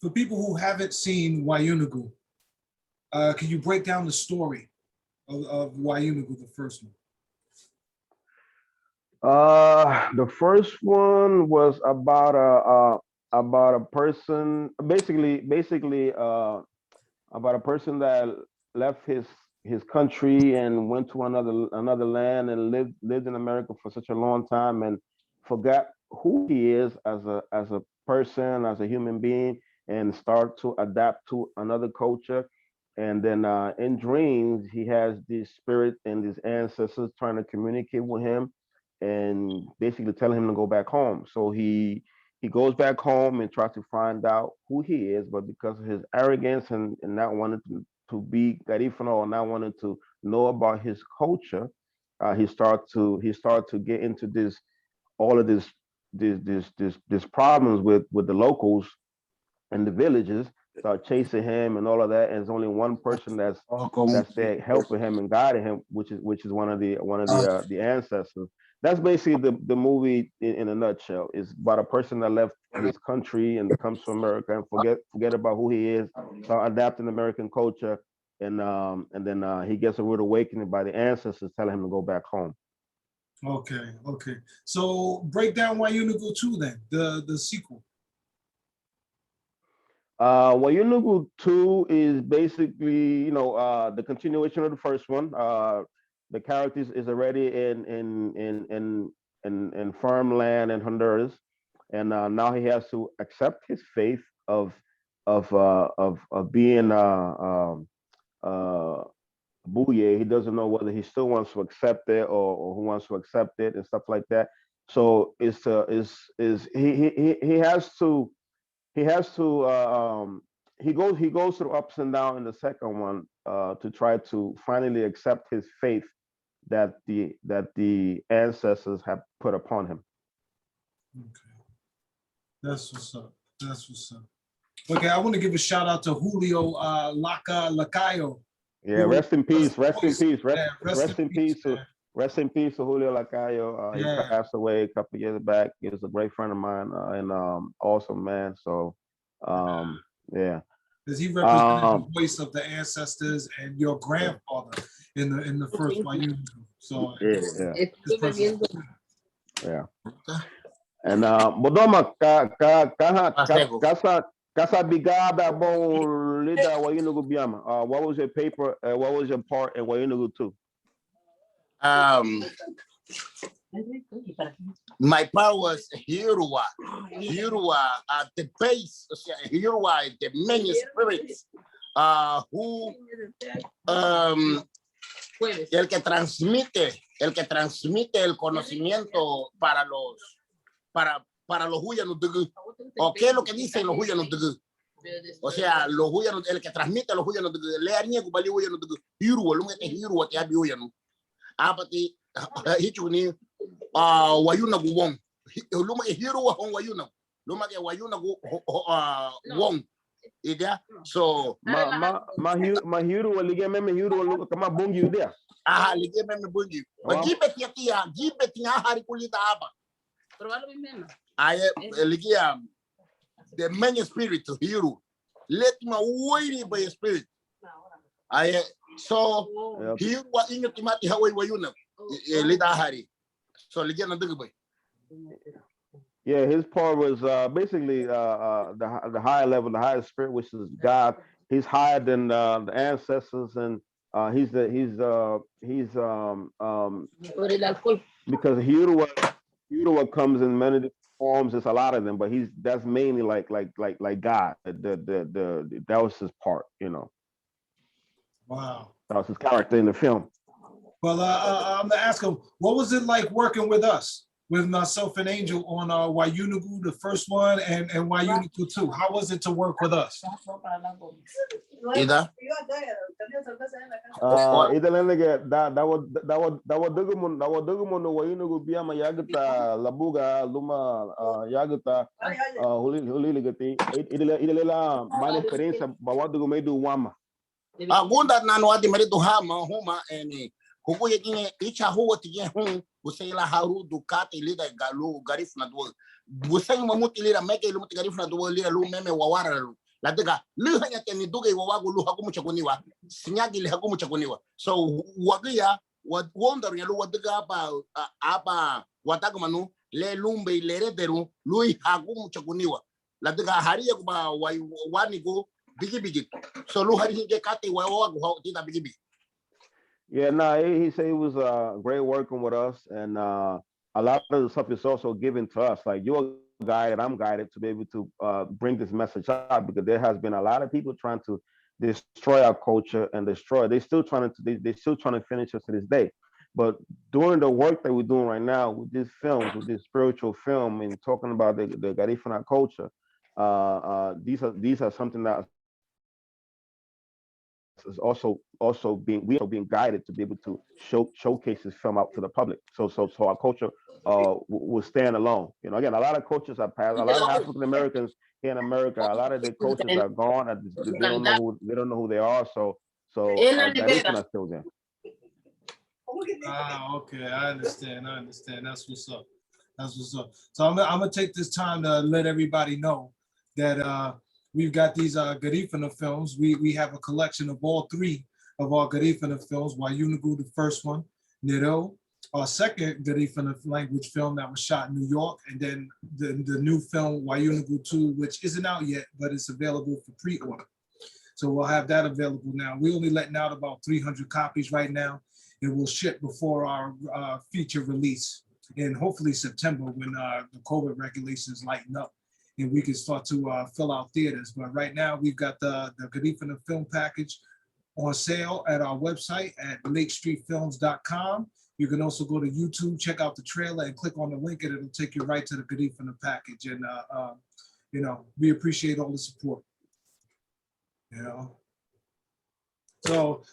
for people who haven't seen Wayunagu, can you break down the story of Wayunagu, the first one? The first one was about a person, basically about a person that left his country and went to another land and lived in America for such a long time and forgot who he is as a person, as a human being, and start to adapt to another culture. And then in dreams, he has this spirit and his ancestors trying to communicate with him and basically telling him to go back home. So he goes back home and tries to find out who he is, but because of his arrogance and not wanting to be Garifuna or not wanting to know about his culture, he start to get into all of this problems with the locals and the villages. Start chasing him and all of that. And there's only one person that's there helping him and guiding him, which is one of the ancestors. That's basically the movie in a nutshell. It's about a person that left his country and comes to America and forget about who he is, start adapting American culture, and then he gets a rude awakening by the ancestors telling him to go back home. Okay. So break down Wayunagu 2 then, the sequel. Wayunagu 2 is basically, the continuation of the first one. The characters is already in farmland in Honduras, and now he has to accept his faith of being Bouye. He doesn't know whether he still wants to accept it or who wants to accept it and stuff like that. So he has to he goes through ups and downs in the second one to try to finally accept his faith that the ancestors have put upon him. Okay. That's what's up. That's what's up. Okay, I want to give a shout out to Julio Lacayo. Yeah, rest in peace. Rest in peace. Rest in peace. Rest in peace to Julio Lacayo. He passed away a couple of years back. He was a great friend of mine and awesome man. So yeah. Because he represented the voice of the ancestors and your grandfather in the first one. So yeah. And Bodoma Casa Bigada Bon Lida Wayunugu Biama. What was your paper? What was your part in Wayunugu too? My part was Hirua at the base. Hirua, the main spirits who el que transmite el conocimiento para los Huyanos. ¿O qué es lo que dicen los Huyanos? O sea, los Huyanos, el que transmite a los Huyanos, le haría que vale Huyanos, Hirua, lo que Hirua te había Huyanos. Apati, hichuni, Wayuna Guwong. Luma que Hirua on Wayuna. Luma que Wayuna Wong. So, my Hirua, lige me Hirua, look, come on, bungi there. Lige me bungi. But give it hari kulita aba. I ligia the main spirit to Hiru. Let my way by spirit. I so Hiru wa inyo timati Hawaii wayuna. Lita hari. So ligia na dugu. Yeah, his part was basically the higher level, the highest spirit, which is God. He's higher than the ancestors, and because Hirua comes in many different forms. There's a lot of them, but that's mainly like God. That was his part, you know. Wow. That was his character in the film. Well, I'm gonna ask him, what was it like working with us? With myself and Angel on Wayunugu, the first one, and Wayunugu 2. How was it to work with us? Ida? Ida lenege da dugumun no Wayunugu biyama yagata labuga luma yagata huli ligati ida mane experiência bawadugu medu wama. Gunda nano adi marido hama huma eni hugo yekine icha hugo tige Busay la haru Ducati lida galu Garifuna do Busay mamuti lida meke lu Garifuna do lida lu meme wawara lu la diga lu hanya teni duga wawagu lu hakumu chakuniwa sinyagi li hakumu chakuniwa so wagia wonder ya lu wadiga apa wataga manu le lumbe le deru lu hakumu chakuniwa la diga hariya kuba wani go bigi so lu hari ke kati wawagu tita bigi. Yeah, he said it was great working with us, and a lot of the stuff is also given to us. Like you're guided, I'm guided to be able to bring this message out because there has been a lot of people trying to destroy our culture and destroy. They're still trying to finish us to this day. But during the work that we're doing right now with this film, with this spiritual film, and talking about the Garifuna culture, these are something that is also being guided to be able to showcase this film out to the public. So our culture will stand alone. You know, again, a lot of cultures are passed. A lot of African Americans here in America, a lot of their cultures are gone. They don't know who they are. So Garifuna are still there. Okay, I understand. That's what's up. So I'm gonna take this time to let everybody know that we've got these Garifuna films. We have a collection of all three of our Garifuna films. Wayunugu, the first one, Nero, our second Garifuna language film that was shot in New York, and then the new film Wayunugu 2, which isn't out yet, but it's available for pre-order. So we'll have that available now. We're only letting out about 300 copies right now. It will ship before our feature release in hopefully September when the COVID regulations lighten up and we can start to fill out theaters. But right now we've got the Garifuna film package on sale at our website at lakestreetfilms.com. You can also go to YouTube, check out the trailer, and click on the link, and it'll take you right to the Garifuna package. And you know, we appreciate all the support. You know. So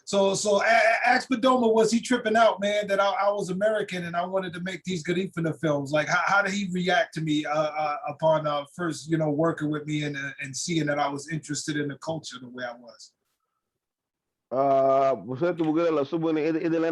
ask Bodoma, was he tripping out, man, that I was American and I wanted to make these Garifuna films? Like, how did he react to me upon first, you know, working with me and seeing that I was interested in the culture the way I was? Você tu buga la subu ne idele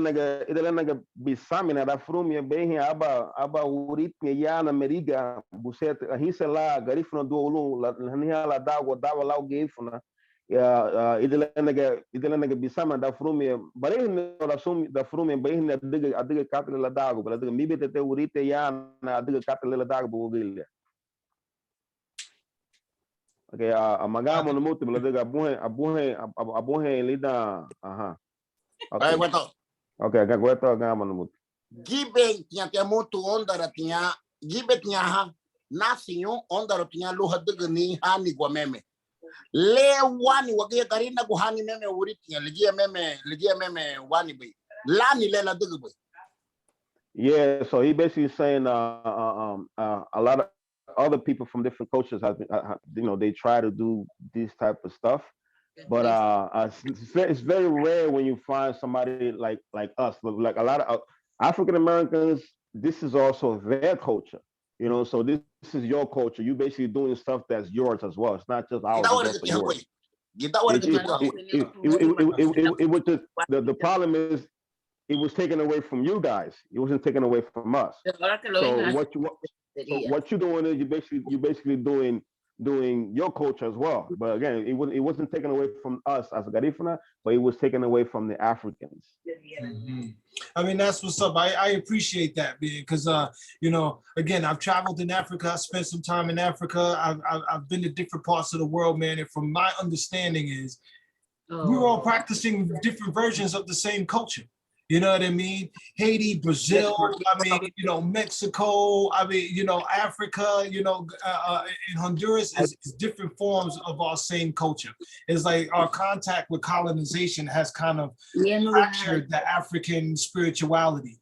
naga bisami na da frumi behin aba urit ne ya na meriga buset hinse la Garifuna do ulu la hania la dago dawa la Garifuna ya idele naga bisama da frumi bare ne la sumi da frumi behin na diga katle la dago la diga mibe te urite ya na diga katle la dago bugile. Okay, amagamo no muti diga abuhe lida aha. Okay. Okay, agora agamo no muti. Gibe tinha que muito onda tinha gibe tinha ha nasinho onda tinha luha diga ni hani gwa meme. Le wani wage karina go hani meme uri tinha ligia meme wani be. Lani lela diga be. Yeah, so he basically saying a lot of other people from different cultures have been, you know, they try to do this type of stuff, but it's very rare when you find somebody like us, like a lot of African Americans. This is also their culture, you know. So this is your culture. You basically doing stuff that's yours as well. It's not just ours. It was just the problem is it was taken away from you guys. It wasn't taken away from us. So what you're doing is you're basically doing your culture as well. But again, it wasn't taken away from us as a Garifuna, but it was taken away from the Africans. Mm-hmm. I mean, that's what's up. I appreciate that, because you know, again, I've traveled in Africa. I spent some time in Africa. I've been to different parts of the world, man. And from my understanding is we're all practicing different versions of the same culture. You know what I mean? Haiti, Brazil, I mean, you know, Mexico, I mean, you know, Africa, you know, in Honduras is different forms of our same culture. It's like our contact with colonization has kind of fractured the African spirituality.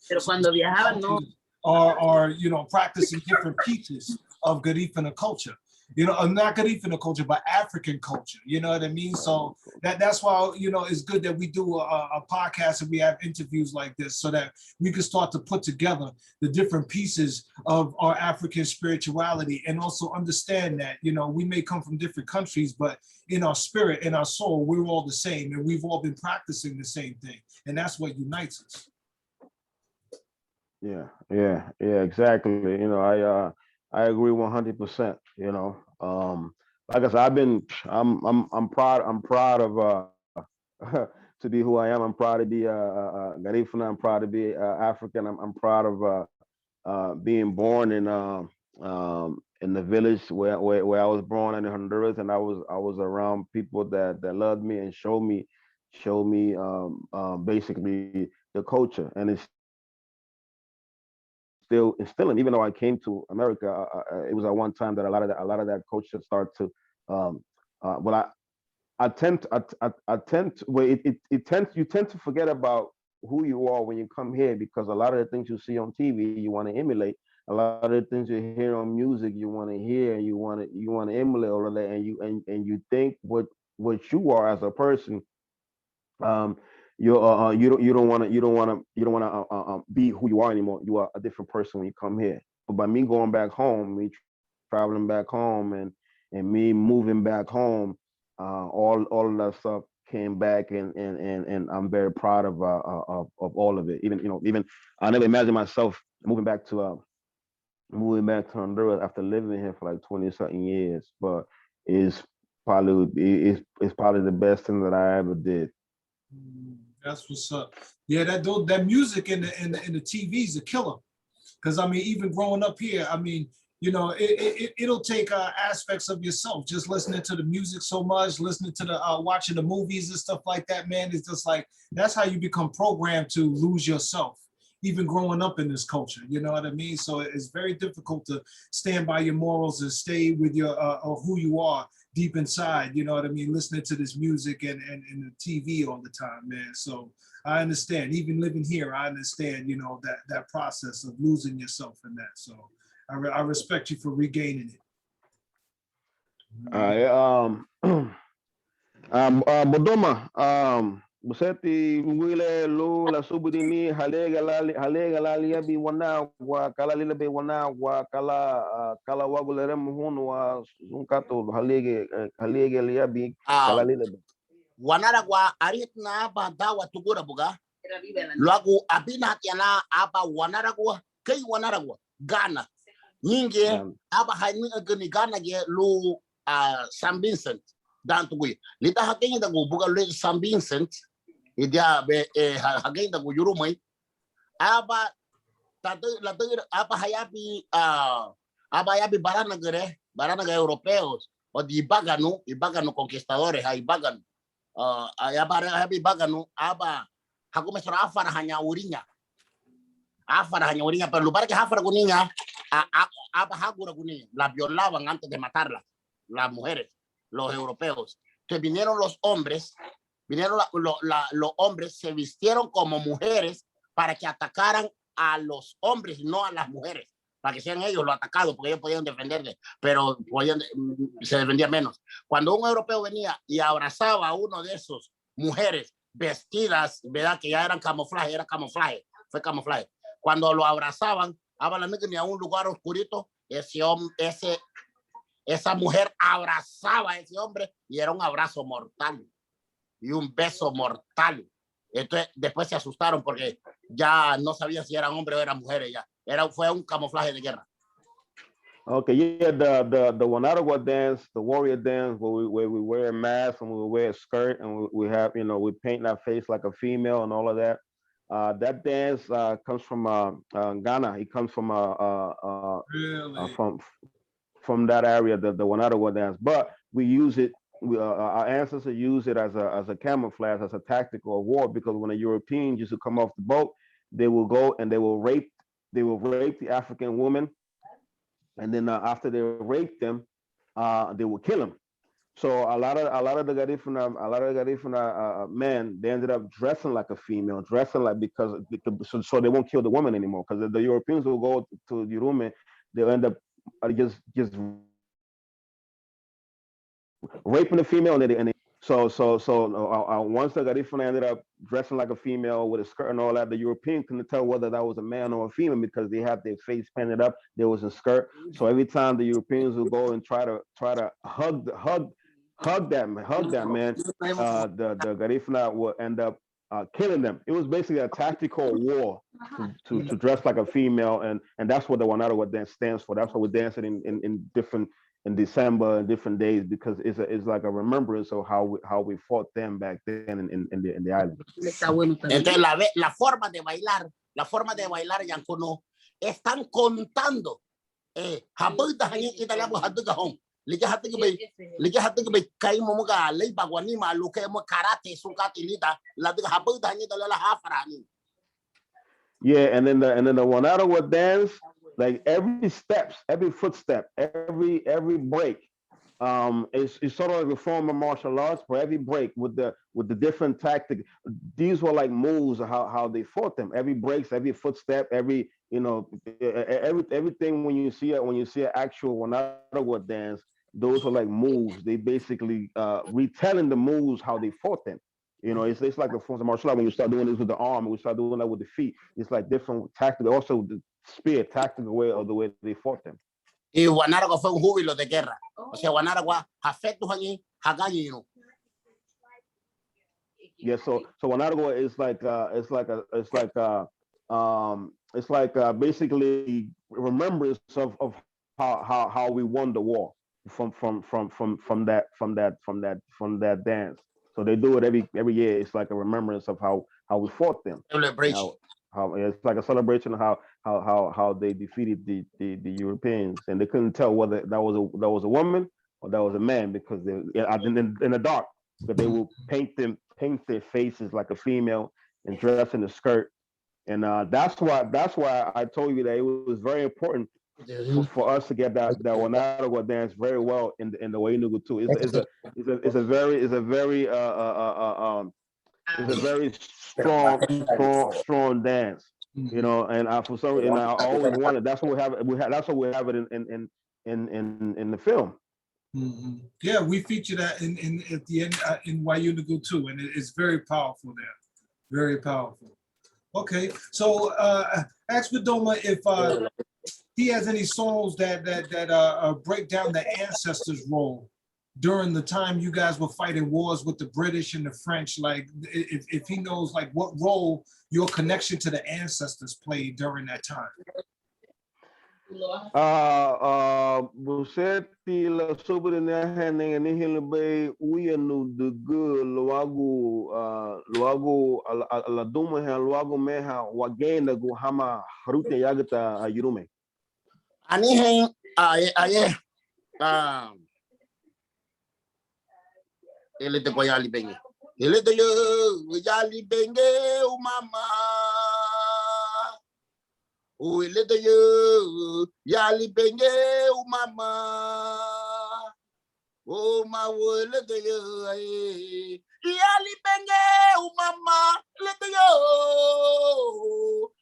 Are, you know, practicing different pieces of Garifuna culture. You know, not Garifuna culture, but African culture. You know what I mean? So that's why, you know, it's good that we do a podcast and we have interviews like this so that we can start to put together the different pieces of our African spirituality and also understand that, you know, we may come from different countries, but in our spirit, in our soul, we're all the same and we've all been practicing the same thing. And that's what unites us. Yeah, exactly. You know, I agree 100%. You know, like I said, I'm proud of to be who I am. I'm proud to be Garifuna. I'm proud to be African. I'm proud of being born in the village where I was born in Honduras, and I was around people that loved me and showed me basically the culture, and it's still instilling. Even though I came to America, it was at one time that a lot of that culture started to. You tend to forget about who you are when you come here, because a lot of the things you see on TV you want to emulate. A lot of the things you hear on music you want to hear, and you want to emulate all of that, and you think what you are as a person. You don't want to be who you are anymore. You are a different person when you come here. But by me going back home, me traveling back home, and me moving back home, all of that stuff came back, and I'm very proud of all of it. Even I never imagined myself moving back to Honduras after living here for like 20-something years. But it's probably the best thing that I ever did. That's what's up. Yeah, that music in the TV is a killer. Because I mean, even growing up here, I mean, you know, it'll take aspects of yourself. Just listening to the music so much, listening to the watching the movies and stuff like that, man. It's just like that's how you become programmed to lose yourself. even growing up in this culture. You know what I mean? So it's very difficult to stand by your morals and stay with your or who you are deep inside. You know what I mean? Listening to this music and the TV all the time, man. So I understand. Even living here, I understand. You know that process of losing yourself in that. So I respect you for regaining it. Bodoma, Buseti Wile Lu La Subudini Halega Lalia be wana wa Kala Lila be wana wa Kala Wagulerem Hunwa Zunkato Halege Liabi Kala Lila. Wanara gua arit na ba dawa tugura buga. Lagu abinat yana aba wanara gua kay wanara gua Ghana. Ninge aba haini agani Ghana ge lu San Vincent dan tugui. Lita hakenya da go buga lu San Vincent. Idia be hakenya da go yurumai. Aba tadu aba hayabi barana gere europeos o di ibagano conquistadores ha ibagano. Hayabi bagano aba hakume sura afara hanya urinya pero lugar que afara guninya aba hagura guninya la violaban antes de matarla las mujeres los europeos. Entonces vinieron los hombres los hombres se vistieron como mujeres para que atacaran a los hombres, no a las mujeres, para que sean ellos los atacados, porque ellos podían defenderse, pero se defendían menos. Cuando un europeo venía y abrazaba a uno de esos mujeres vestidas, ¿verdad? Que ya eran camuflaje, fue camuflaje. Cuando lo abrazaban, ni a un lugar oscurito, esa mujer abrazaba a ese hombre y era un abrazo mortal y un beso mortal. Entonces, después se asustaron porque ya no sabían si eran hombres o eran mujeres ya. Fue un camuflaje de guerra. Okay, yeah, the Wanaragua dance, the warrior dance, where we wear a mask and we wear a skirt and we have, you know, we paint our face like a female and all of that. That dance comes from Ghana. It comes from Really? From that area, the Wanaragua dance. But we use it. Our ancestors use it as a camouflage, as a tactical of war, because when the Europeans used to come off the boat, they will go and they will rape the African woman, and then after they rape them, they will kill them. So a lot of the Garifuna men, they ended up dressing like a female, because so they won't kill the woman anymore, because the Europeans will go to Yurume, they'll end up just raping the female, so once the Garifuna ended up dressing like a female with a skirt and all that, the European couldn't tell whether that was a man or a female because they had their face painted up. There was a skirt, so every time the Europeans would go and try to hug that man, the Garifuna would end up killing them. It was basically a tactical war to dress like a female, and that's what the Wanaragua dance stands for. That's why we dance it in different. In December and different days, because it's like a remembrance of how we fought them back then in the island. Entonces la forma de bailar yankono están contando habuda hanya kita labu haduga hom liga hatuga be kai momuga lei bagwani ma luke mo karate sukati lida la duga habuda hanya la hafarani. Yeah, and then the Wanaragua dance, like every footstep, every break, it's sort of like a form of martial arts. For every break with the different tactics, these were like moves of how they fought them. Every breaks, every footstep, every everything when you see an actual Wanaragua dance, those are like moves. They basically retelling the moves how they fought them. You know, it's like a form of martial art. When you start doing this with the arm, and we start doing that with the feet, it's like different tactical. Also, the spear tactical way of the way they fought them. Y Wanaragua fue un júbilo de guerra. O sea, Wanaragua hafetu hanyi haganyino. Yeah, so Wanaragua is like basically remembrance of how we won the war from that dance. So they do it every year. It's like a remembrance of how we fought them. Celebration. How it's like a celebration of how they defeated the Europeans, and they couldn't tell whether that was a woman or that was a man because they in the dark, but they will paint their faces like a female and dress in a skirt And that's why I told you that it was very important for us to get that Wanadago dance very well in the Wainugu too. It's a very strong dance. You know, and for some reason I always wanted. That's what that's what we have it in the film. Yeah, we feature that in at the end in Wayunugu too, and it's very powerful there. Very powerful. Okay, so ask Bodoma if he has any songs that break down the ancestors' role during the time you guys were fighting wars with the British and the French. Like if he knows like what role your connection to the ancestors played during that time. Buseti la sobre na hene ni hilbe uya no de go luago la duma ha luago meha wagenda go hama harute yagata yurume. Ani hen aye ele te koyali bengi. Ele te yo yali benge o mama. O ele te yo yali benge o mama. O ma wo ele te yo yali benge o mama. Ele te yo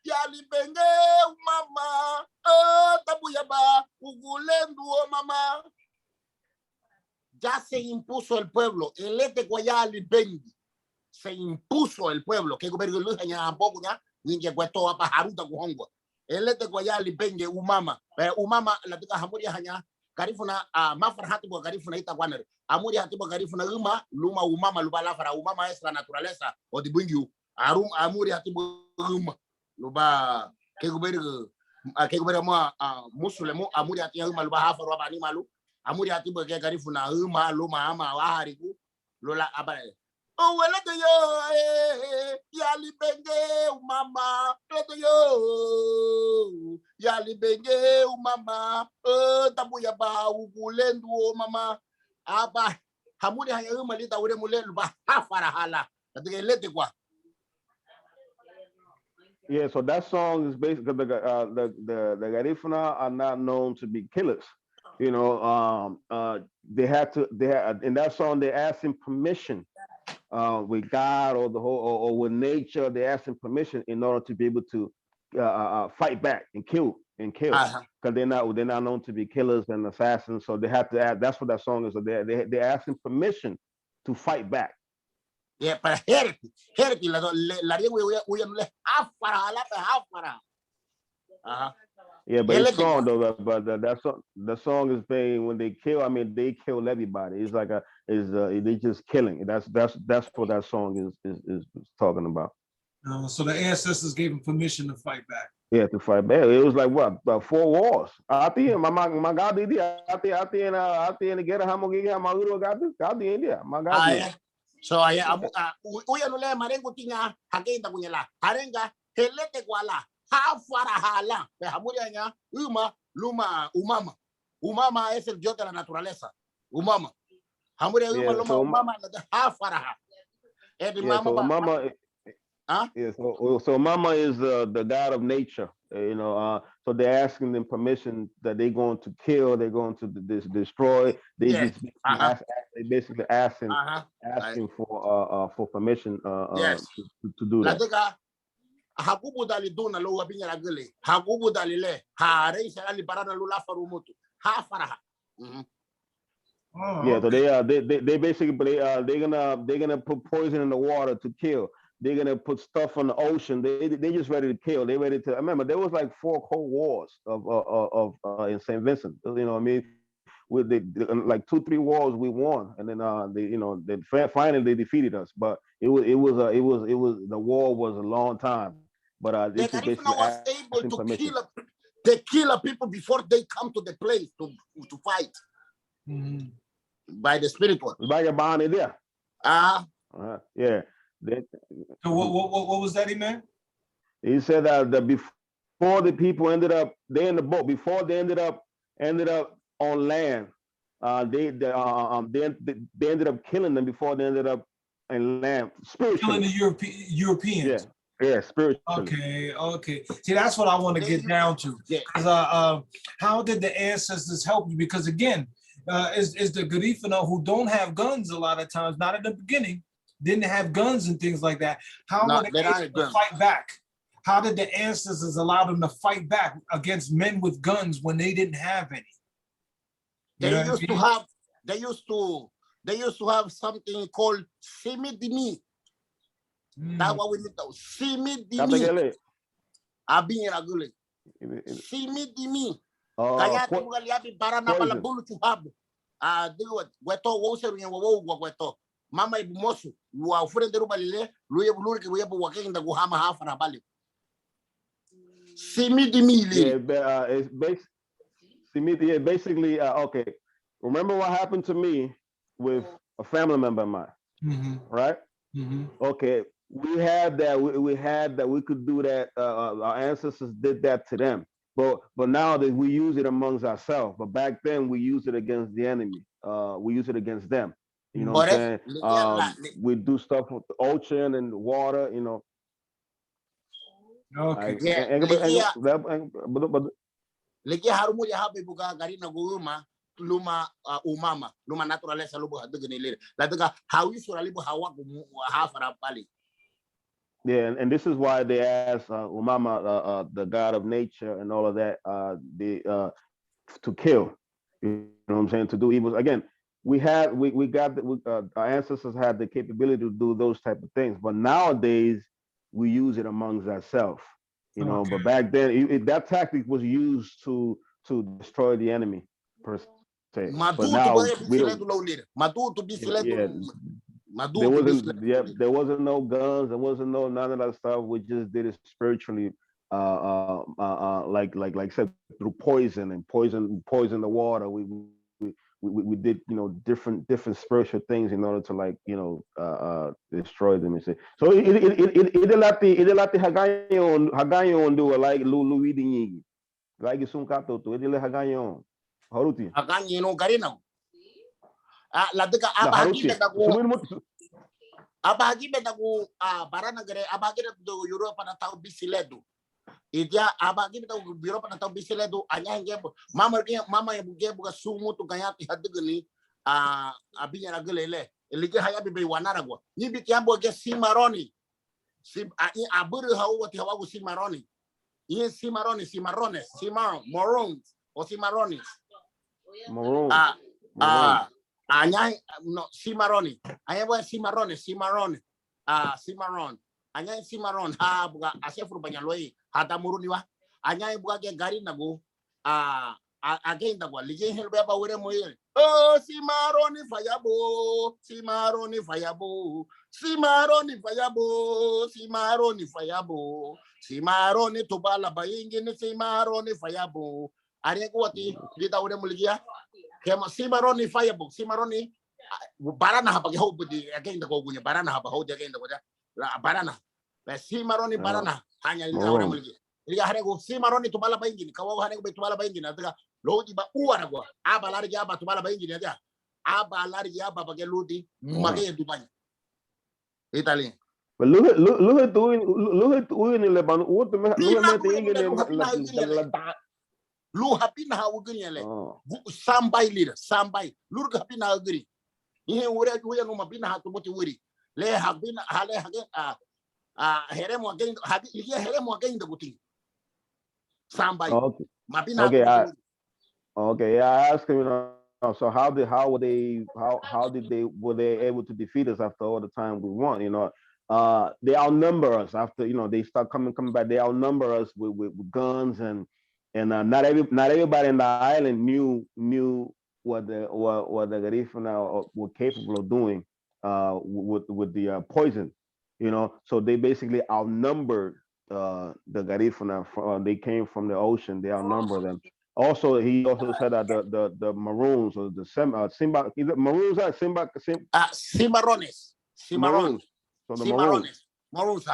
yali benge o mama. Tabuyaba ugulendu o mama. Ya se impuso el pueblo. El este Guayali Bengi. Se impuso el pueblo. Que gobierno luz ya poco ya. Ni que cuesto a pajaruta cujongo. El este Guayali Bengi umama. Pero umama la tica hamuria hanya. Garifuna más farhati por Garifuna ita guaner. Amuria hati por Garifuna luma umama luba la fara umama es la naturaleza o de bungu. Amuria hati por luba que gobierno musulemu amuria hati uma luba hafaro abani malu. Amuri ati boke Garifuna luma ama wahariku lola abaye. Oh wele to yo yali benge umama to yo yali benge umama tabuya ba ugulendu o mama aba hamuri hanya malita ure mulelu ba hafara hala lete kwa. Yeah, so that song is basically the Garifuna are not known to be killers. You know, they had in that song they asked him permission with God or the whole or with nature. They asked him permission in order to be able to fight back and kill because they're not known to be killers and assassins. So they have to ask. That's what that song is. So they asked him permission to fight back. Yeah, but hereti la le afara. Yeah, but it's strong though. But the song is playing when they kill. I mean, they kill everybody. It's like they just killing. That's what that song is talking about. So the ancestors gave him permission to fight back. Yeah, to fight back. It was like what 4 wars. I think my God did. I think get a hamogi hamaguro God did India. My God. So I uya no le marengo tinga hagenda kunyela. Harenga helete kwala. Hafarahala, Hamurianya, Luma, Umama es el dios de la naturaleza. Umama. Hamuria Umama, Hafaraha. So Mama is the god of nature, you know. So they're asking them permission that they're going to kill, they're going to destroy. They they basically asking for permission to do that. Hakubu dali duna lo wabinya la gele. Hakubu dali le. Ha reisa ali barana lula farumutu. Ha faraha. Yeah, so they basically they're gonna put poison in the water to kill. They're gonna put stuff on the ocean. They just ready to kill. They ready to. I remember there was like 4 cold wars of in St. Vincent. You know what I mean? With like 2-3 wars we won, and then finally they defeated us. But it was the war was a long time. But the Garifuna was able to kill people before they come to the place to fight. By the spiritual. By your body there. Yeah. So what was that he meant? He said that before the people ended up in the boat, before they ended up on land, they ended up killing them before they ended up in land spiritually. Killing the Europeans. Yeah, spiritually. Okay. See, that's what I want to get down to. Because how did the ancestors help you? Because again, is the Garifuna who don't have guns a lot of times, not at the beginning, didn't have guns and things like that. How were they able to fight back? How did the ancestors allow them to fight back against men with guns when they didn't have any? They used to have something called simidimi. That's what we need to simidimi. Abin agule. Simidimi. Kaya tugali abi barana pala bulu chuhabu. Digo weto wose ruyen wo weto. Mama ibu mosu. Wa ufure nderu balile. Luye buluri ke webu wakeng da guhama hafa na bali. Simidimi. Yeah, it's basically okay. Remember what happened to me with a family member of mine, right? Okay, we had that. We had that. We could do that. Our ancestors did that to them, but now that we use it amongst ourselves. But back then we used it against the enemy. We use it against them. You know what I'm saying? We do stuff with the ocean and the water. You know. Okay. Legi harumu ya habi buga gari na guruma luma umama luma naturaleza lubu hadugu ni lele ladaga hawisu ralibu hawa hafara pali. Yeah, and this is why they ask umama, the god of nature and all of that, to kill. You know what I'm saying? To do evil. Again, we got our ancestors had the capability to do those type of things, but nowadays we use it amongst ourselves. You know, but back then that tactic was used to destroy the enemy per se. But now there wasn't no guns, there wasn't no none of that stuff. We just did it spiritually, like I said, through poison and poison the water. We did, you know, different spiritual things in order to, like, you know, destroy them. So it hagayon do like Louis Dinigi. Like Sunkato to it hagayon. Haruti. Hagayon no garino. Ladega abahagi bedagu barana gare abahagi do Europa na tao bisiledo. Idia abagi beta biro pa natao bisile do anya ngebo mama yang ngebo ga sumu to ganya ti hadugni abinya na gelele elige haya bibe wanara go ni bit yambo ge simaroni sim aburu hawo wati hawo simaroni ye simarones morons o simarones anya no simaroni anya bo simaron anya simaron ha buga asefuru banyaloi hata muruni wa anya buga ge gari nago again dagwa lige helbe ba wore moye oh simaroni fayabo simaroni tobala bayingi ni simaroni fayabo are ko wati dita wore muligia kema simaroni fayabo simaroni barana ha bagi hobudi again dago gunya barana ha ba hodi again dago la barana la simaroni barana hanya ina wore muligi iliga hare go simaroni tobala bayingi kawa hare go tobala bayingi na daga lodi ba uara go aba largi aba tobala bayingi na daga aba largi aba bagi lodi mage dubai Italy. But look at doing in Lebanon. What the lu happy na ugri le sambai leader sambai lu happy na ugri ihe wore no mabina hatu moti wuri le habina hale hage heremo again hage ile heremo again the guti sambai mabina okay yeah I asked him, you know, so how were they able to defeat us after all the time we won, you know? They outnumber us after, you know, they start coming back. They outnumber us with guns and not everybody in the island knew what the Garifuna were capable of doing with the poison, you know. So they basically outnumbered the Garifuna. They came from the ocean. They outnumber them. Also, he also said that the Maroons or the Simba, is it Maroons or Simba? Cimarrones. So the Maroons,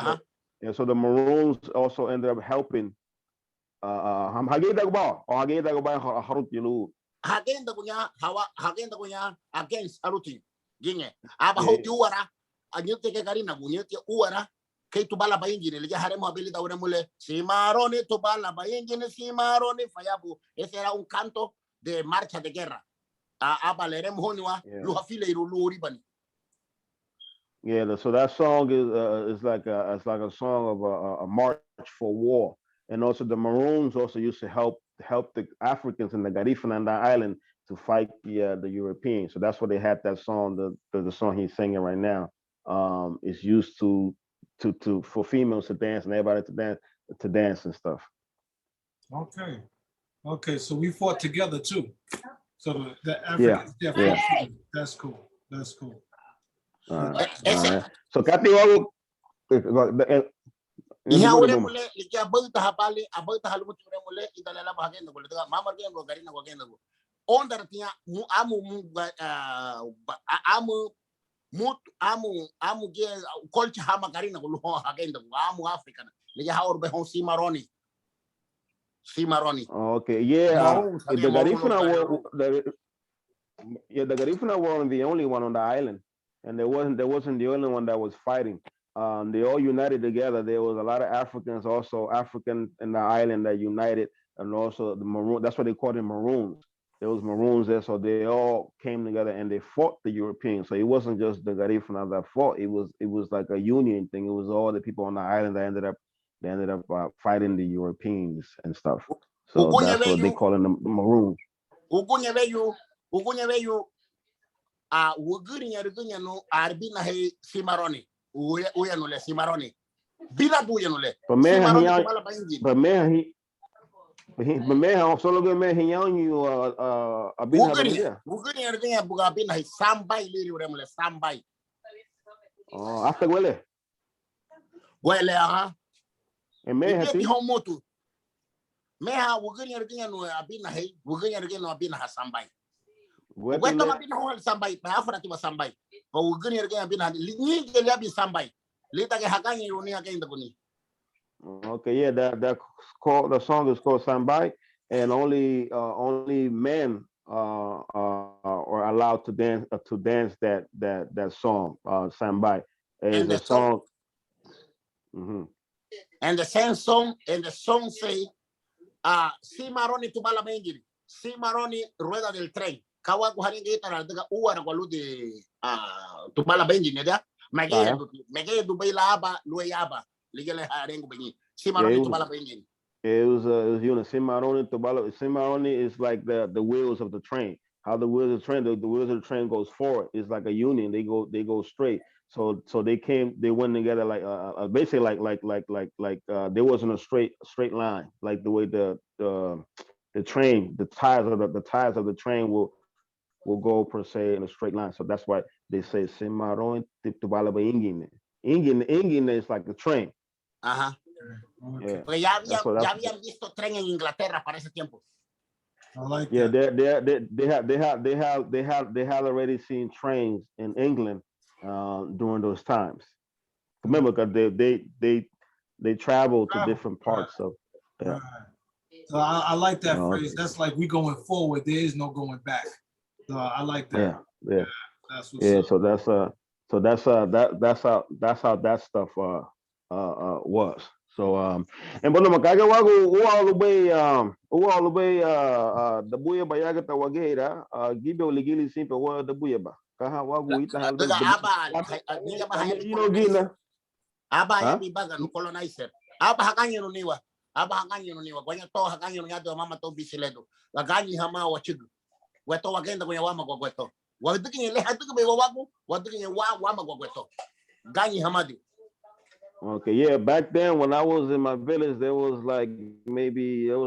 yeah, so the Maroons also ended up helping. Hagenda kunya against Aruti. Ginge. Aba hoti uara. Anyute ke garina gunyete uara. que tu bala baingine le haremos habilidad una mule Cimarroni tu bala baingine Cimarroni fayabu. Ese era un canto de marcha de guerra. A balerem honwa lu hafile iru lu ribani. Yeah, so that song is like a song of a march for war, and also the Maroons also used to help the Africans in the Garifuna and the island to fight the Europeans. So that's why they had that song. The song he's singing right now is used to for females to dance and everybody to dance and stuff. Okay, so we fought together too. So the Africans, yeah. That's cool. All right. So Kathy, Iya ore mule likia bauta hapali abauta halumu ture mule idalala bahagenda mule daga mama gengo garina go genda go onda tia amu ge kolcha hama garina go lo hagenda go amu africana likia haur be hon Cimarroni. Okay, yeah. The Garifuna weren't the only one on the island, and there wasn't the only one that was fighting. They all united together. There was a lot of Africans, also African in the island that united, and also the Maroon. That's what they called them, Maroons. There was Maroons there, so they all came together and they fought the Europeans. So it wasn't just the Garifuna that fought. It was like a union thing. It was all the people on the island that ended up fighting the Europeans and stuff. So that's what they call them, the Maroons. Ugunyeveyu wuguri nyarugunya no arbina he Cimarroni uya no le Cimarroni bila du ya no le But solo que me hinyanyu abina wuguri nyarugunya buga bina he sambai liri uremule sambai hasta huele aha me homotu meha wuguri nyarugunya no abina he wuguri nyarugunya no abina ha sambai Weto mabina ho sambai pa afra tu sambai pa ugani erga bina ni ke ya bi sambai lita ke hakani runi hakenda kuni. Okay, yeah, that called the song is called Sambai, and only men are allowed to dance that song Sambai. And the song. And the same song say Cimarroni tu bala mengiri Cimarroni rueda del tren kawa kuharinga itara daga uara kwa lude tu bala mengiri ya mege du baila aba lue aba ligele harengu bengi Cimarroni tu bala mengiri. It was Cimarroni tu bala. Cimarroni is like the wheels of the train. How the wheels of the train, the wheels of the train goes forward. It's like a union. They go straight. So they went together like basically like there wasn't a straight line, like the way the train, the tires of the train will go per se in a straight line. So that's why they say Cimarroni tu bala ingin. Ingin is like the train. Ajá. Yeah. Ya habían visto tren en Inglaterra para ese tiempo. I like yeah, that. they have already seen trains in England during those times. Remember, because they travel to different parts of. Yeah. So I like that phrase. That's like we going forward. There is no going back. So I like that. Yeah. That's what's up. So that's how that stuff was. So and Bodoma kaga wago all the way the buya bayaga tawagera gibe uligili simple wa the buya ba kaha wago ita hal gina aba ya bibaga no colonizer aba hakanyo niwa kwanya to hakanyo ngado mama to bisiledo waganyi hama wachigu weto wagenda kwenye wama kwa gweto wadukinye le hatuku be wago wadukinye wama kwa gweto ganyi hamadi. Okay, yeah. Back then, when I was in my village, there was like maybe 4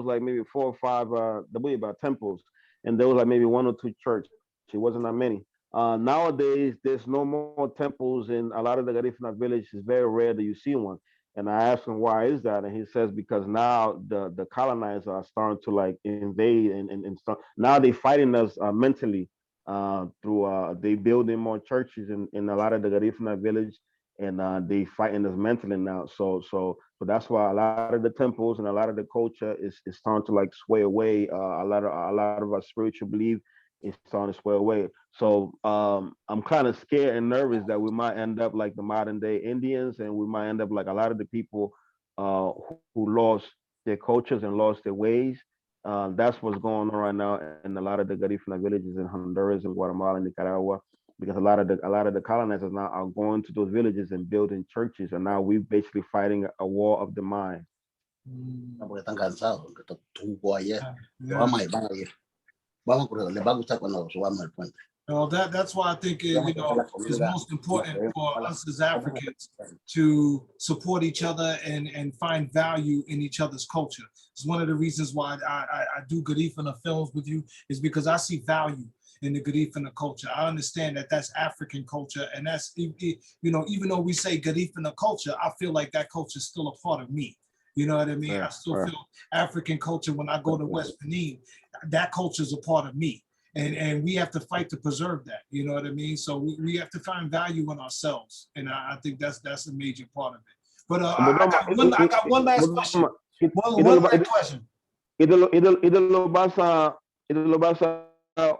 or 5 the temples, and there was like maybe 1 or 2 churches. It wasn't that many. Nowadays, there's no more temples in a lot of the Garifuna village. It's very rare that you see one. And I asked him why is that, and he says because now the colonizers are starting to like invade and start. Now they fighting us mentally through they building more churches in a lot of the Garifuna village. And they fighting us mentally now. So that's why a lot of the temples and a lot of the culture is starting to like sway away. A lot of our spiritual belief it's on its way away. So I'm kind of scared and nervous that we might end up like the modern day Indians, and we might end up like a lot of the people who lost their cultures and lost their ways. That's what's going on right now in a lot of the Garifuna villages in Honduras and Guatemala and Nicaragua, because a lot of the colonizers now are going to those villages and building churches, and now we're basically fighting a war of the mind. Porque están cansados, que tuvo ayer. Yeah. Vamos a ir, vamos a ir. Vamos, porque les va a gustar cuando subamos el puente. Well, that's why I think it's most important for us as Africans to support each other and find value in each other's culture. It's one of the reasons why I do Garifuna films with you, is because I see value in the Garifuna culture. I understand that that's African culture, and that's, even though we say Garifuna culture, I feel like that culture is still a part of me. You know what I mean? Yeah, I still right. feel African culture when I go to West Benin. That culture is a part of me. And we have to fight to preserve that. You know what I mean? So we have to find value in ourselves. And I think that's a major part of it. But I got one last question. One last question. Idolo basa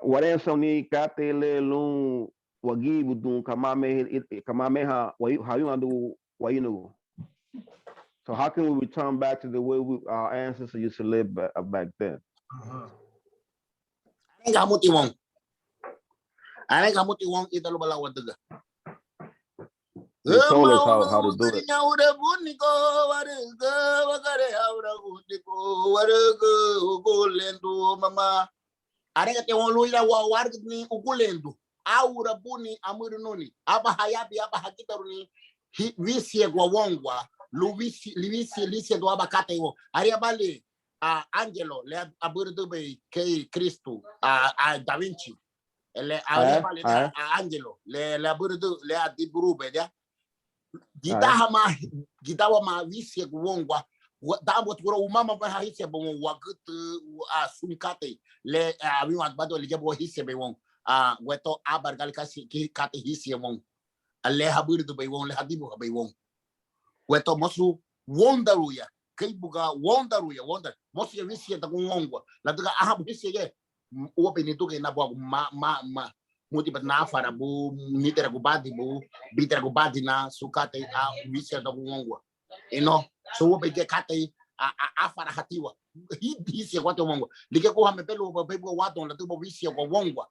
warensa ni katele lung wagi budung kamame ha wayu andu wayinu. So how can we return back to the way our ancestors used to live back then? Kamu tiwong. Ane kamu tiwong kita lu bala wadaga. They told us how to do it. Mama. Are ka tiwong lu ila wa war ni ukulendo. Aura buni amuru noni. Aba hayabi aba hakita runi. Visi gwa wongwa. Lu visi do aba kata yo. Are bale. Angelo le aburdo be ke Cristo Da Vinci le Angelo le aburdo le adiburu be dia gitawa ma visi gwongwa da bot gro mama ba hisse bo wagut sunikate le abi wat bado le jabo hisse be won weto abargal kasi ki kate hisse won le aburdo be won le hadibu be won weto mosu wondaruya Kaibuga wonder most of this year the Gongwa. Latuga Ahab his ye open it to na multiple nafarabu, nitragubadibu, bitragubadina, sukate, visia the Gongwa. So we get kate afara hatiwa. He's what the Wongwa. Ligako Hamepelo, baby, what on the tubo visia or Wongwa.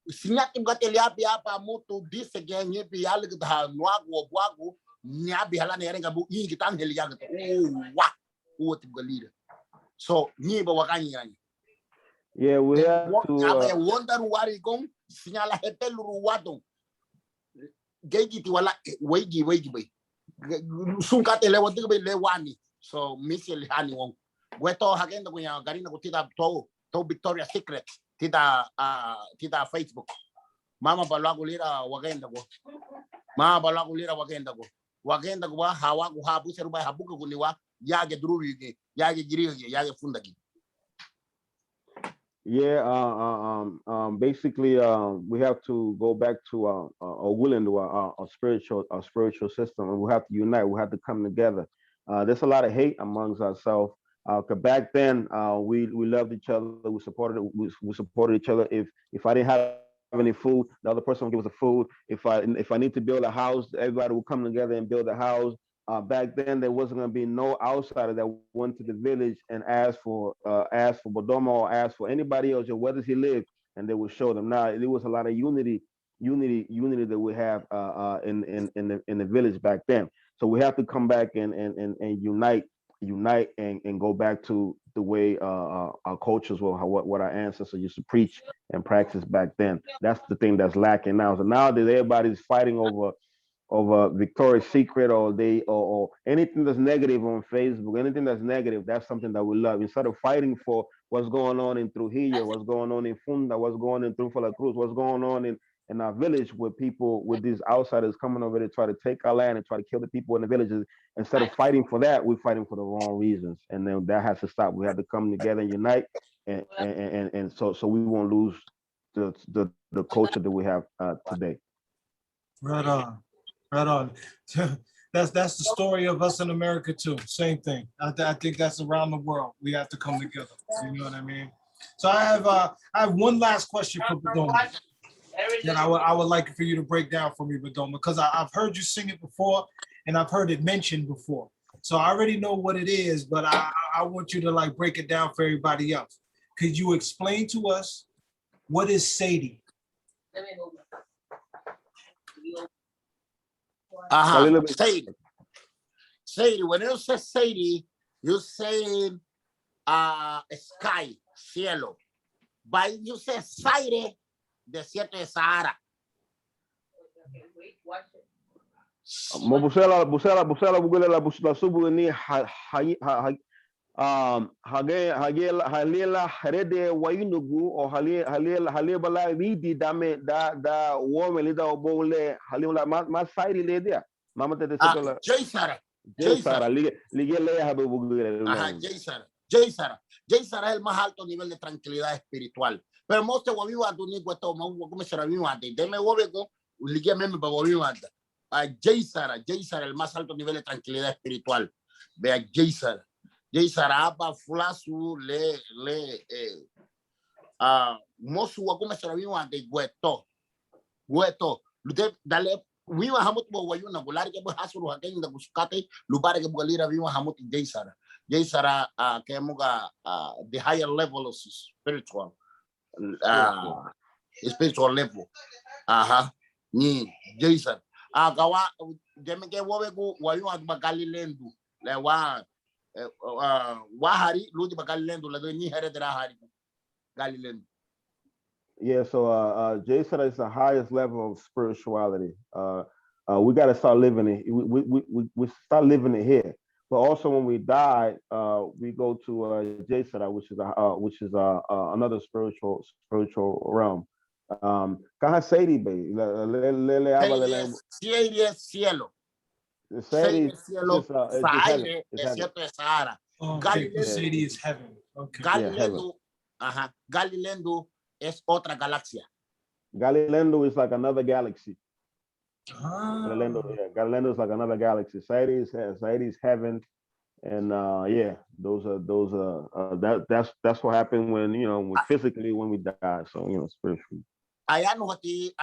Sinatim got Eliapa moto this again, yippee, alligator, Nuago, Wago, Nyabi Halana Erengabu, Ingitan Heliaga. Oh, what? So yeah, we have to wonder what is going signala hepelu wado gegi ti wala wegi sunkate le wadu be le wani so misel hani won weto hagenda kunya garina kutita to Victoria Secret tita Facebook mama balagu lira wagenda go wagenda go hawa go habu seruba habuka kuniwa yage drugi yage girige yage fundagi. Yeah, basically we have to go back to our willing to our spiritual system, and we have to unite, we have to come together. There's a lot of hate amongst ourselves. Back then we loved each other, we supported each other. If I didn't have any food, the other person would give us the food. If I need to build a house, everybody would come together and build a house. Back then, there wasn't going to be no outsider that went to the village and asked for Bodoma or asked for anybody else or where does he live, and they would show them. Now there was a lot of unity that we have in the village back then. So we have to come back and unite and go back to the way our cultures were, what our ancestors used to preach and practice back then. That's the thing that's lacking now. So now that everybody's fighting over Victoria's Secret or anything that's negative on Facebook, anything that's negative, that's something that we love. Instead of fighting for what's going on in Trujillo, what's going on in Funda, what's going on in Trujillo Cruz, what's going on in our village with people, with these outsiders coming over to try to take our land and try to kill the people in the villages. Instead of fighting for that, we're fighting for the wrong reasons. And then that has to stop. We have to come together and unite and so we won't lose the culture that we have today. Right on. Right on. That's the story of us in America too. Same thing. I think that's around the world. We have to come together. You know what I mean? So I have one last question for Bodoma that I would like for you to break down for me, Bodoma, because I've heard you sing it before and I've heard it mentioned before. So I already know what it is, but I want you to like break it down for everybody else. Could you explain to us what is Sadie? Sadie. Sadie, when you say Sadie, you say sky, cielo. But you say Saire, desierto de Sahara. Busela bugule la subu ni halela harede wayunugu o halebala vidi dame da wome lida obole halila ma sairi ledia mama te sekola Jaysara ligele habe bugule Jaysara es el más alto nivel de tranquilidad espiritual. Pero moste wabiwa duni gwato ma como será mi mate deme wobego ligue meme ba wabiwa Jaysara el más alto nivel de tranquilidad espiritual. Vea Jaysara aba fulasu le mosu wa como será mi mate gwato dale wiwa hamut bo wayuna bulari ke bo hasuru haken da guskate lubare ke bugalira wiwa hamut Jaysara kemuga the higher level of spiritual level ni Jaysara gawa demeke wowe go wayuna bagali lendu le wa hari ludi bagali lendu le ni heredera hari gali lendu. Yeah, so Jason is the highest level of spirituality. We got to start living it. We start living it here. But also, when we die, we go to Jason, which is another spiritual realm. Sadie, baby. Sadie es cielo. Sadie is Saire, desierto de Sahara. Sadie is heaven. Okay. Galilendo es otra galaxia. Galilendo is like another galaxy. Galilendo is like another galaxy. Sadie is heaven, and that's what happened when physically when we die. So spiritually. Allá no hati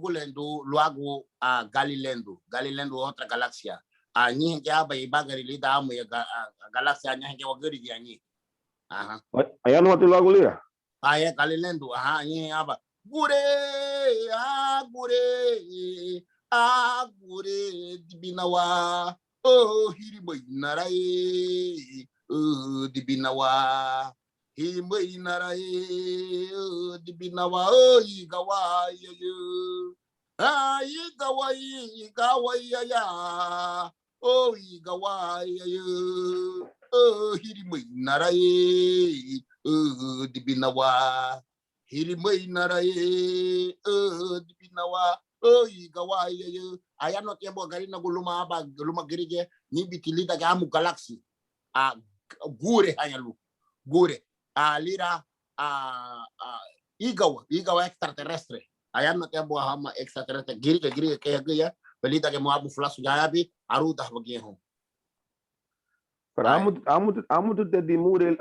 gulendo luego Galilendo otra galaxia. Anyi ya ba ibagari lida amu ya galaxia anya ya wagari di anyi. Allá no hati luego lida. Aya Galilendo anyi aba gure dibinawa hiribai narai dibinawa hiribai narai dibinawa igawa igawa ya igawa hiribai narai dibinawa hirimai narai dibinawa igawa aya no tiempo garina guluma girige ni bitilita ga mu galaxy gure hanyalu gure lira igawa extraterrestre aya no tiempo hama extraterrestre girige ke ya pelita ke mo abu flasu yabi aruda bagiho. Pero amutu te dimure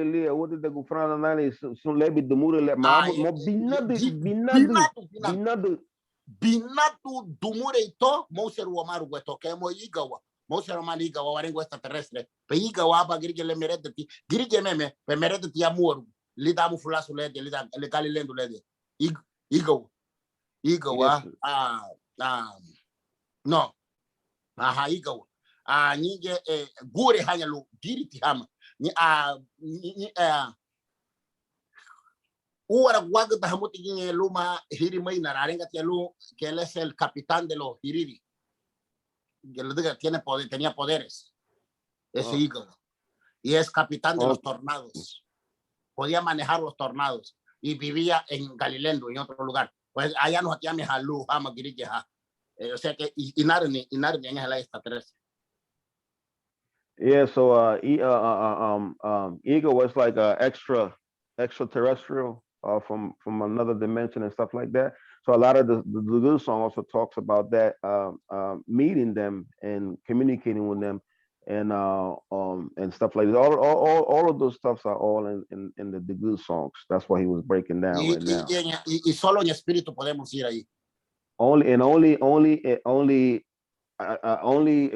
le wote te gufrana nani sun lebi dimure le mo binatu dumure ito moser wa maru gweto ke mo igawa moser mali igawa warengo extraterrestre pe igawa ba girige le meredati girige meme pe meredati amuru lida mu fulasu le lida le Galilendo le igawa no igawa nyinge gure hanyalu diriti hama ni uara guaga da hamuti ginge luma hirimai na rarenga tialu que él es el capitán de los hiriri que le diga tenía poderes ese hígado y es capitán de los tornados, podía manejar los tornados y vivía en Galilendo en otro lugar, pues allá nos hacía mejalu hama girige o sea que inarni en la extraterrestre. Yeah, so ego was like extraterrestrial from another dimension and stuff like that. So a lot of the good song also talks about that, meeting them and communicating with them and stuff like that. All of those stuffs are all in the good songs. That's what he was breaking down right now. Y solo en espíritu podemos ir ahí. Only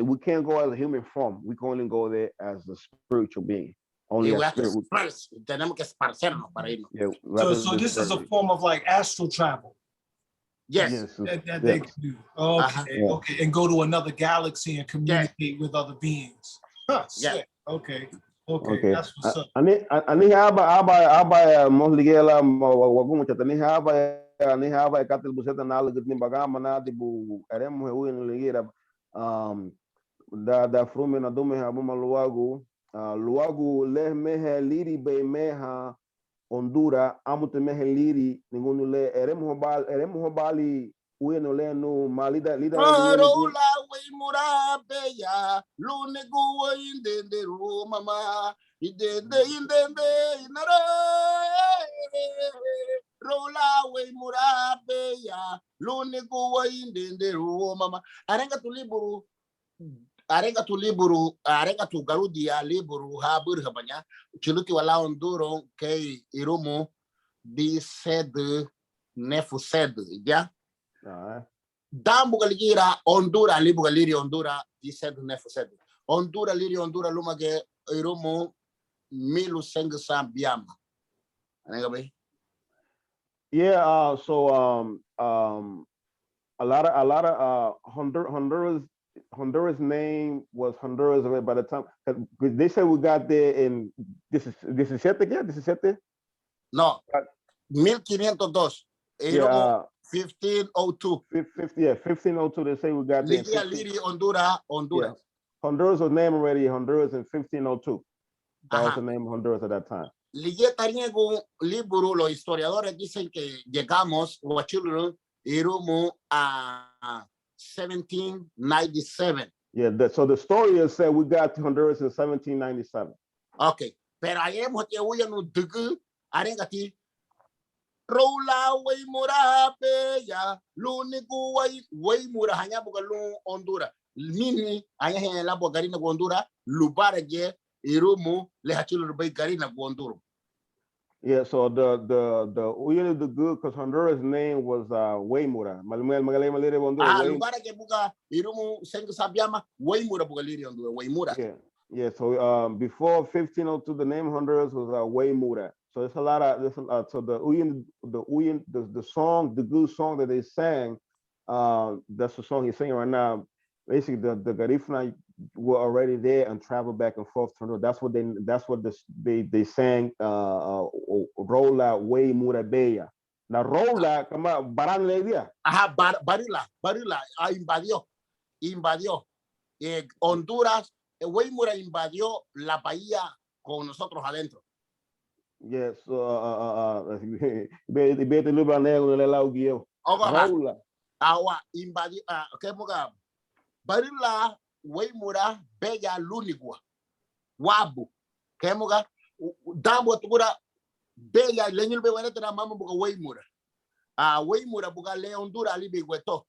we can't go as a human form. We can only go there as a spiritual being. Only as spirit. Tenemos que esparcernos para irnos. Yeah, so this is a form of like astral travel. Yes. That they can do. Okay, okay, and go to another galaxy and communicate with other beings. Huh, sick. Okay. That's what's up. Ani haba mostly gela wagumu chata ni haba katil buseta na algo ni bagama na dibu eremo he uin ligira da frume na dome ha buma luagu le mehe liri be meha Honduras amute mehe liri ningunu le eremo bali uin le no malida Rola we murabe ya lune guwa indende mama indende inara rola we murabe ya lune guwa indende mama arenga tu garudi ya liburu ha burhabanya chiluki wala Honduro ke irumu di sed nefu sed ya Dambuga ligira Honduras libuga liri Honduras di sed nefu sed Honduras liri Honduras lumage irumu milu seng sambiama anega bay. Yeah, so a lot of Honduras name was Honduras by the time they said we got there in this is 17. No, 1502. Yeah, 1502. 1502. They say we got there. Liri Honduras. Yeah. Honduras was named already Honduras in 1502. That was the name of Honduras at that time. Libro, los historiadores dicen que llegamos Huachuluru irumu a 1797. Yeah, so the story is said we got to Honduras in 1797. Okay, pero ahí hemos tenido un dugu arengati rola way mura ya lunigu way mura hanya bugalu Honduras mini hanya hanya la bogarina Honduras lubarage irumu le hachulu bay garina Honduras. Yeah, so the usually the good because Honduras name was Waymura. Lugar que buga irumu sengu sabiama Waymura bugaliri Honduras Waymura. Yeah. So before 1502, the name Honduras was Waymura. So it's a lot of so the song, the good song that they sang, that's the song he's singing right now. Basically, the Garifuna were already there and traveled back and forth to Honduras. That's what they sang. Rola way murabeya. Now rola, kama baran le dia. Barila, invadió. Honduras, Waymura invadió la bahía con nosotros adentro. Yes, vete lugar negro le la uguio. Rola. Agua invadió, ¿qué moga? Barila, Waymura, bella lunigua. Wabu, ¿qué moga? Dambo tugura bella leñul be wana tena mama buga Waymura. Waymura buga le Honduras libe gweto.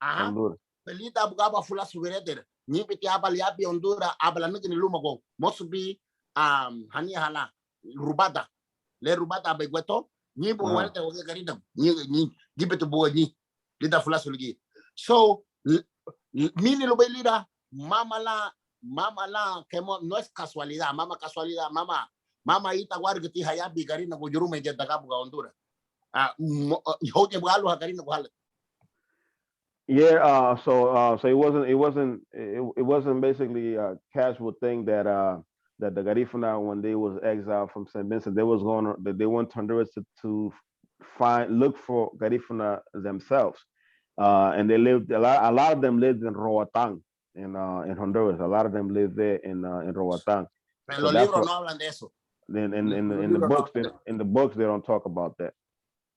Honduras. Pelita buga ba fula suvereter. Ni peti hapa li abi Honduras abala niki ni lumago. Mosubi hani hala rubata. Le rubata be gweto. Ni buga wana te woge garina. Ni gibetu buga ni. Lita fula suligi. So mini lo be lida mama la que no es casualidad, mama ita guargati hayabi garina gojurume je daga buga Honduras. Hoje bugalu garina bugal. Yeah, so it wasn't basically a casual thing that the Garifuna, when they was exiled from St. Vincent, they went to Honduras to look for Garifuna themselves, and they lived a lot of them lived in Roatán. In Honduras, a lot of them live there in Roatán. Pero los libros no hablan de eso. Then in the books they don't talk about that.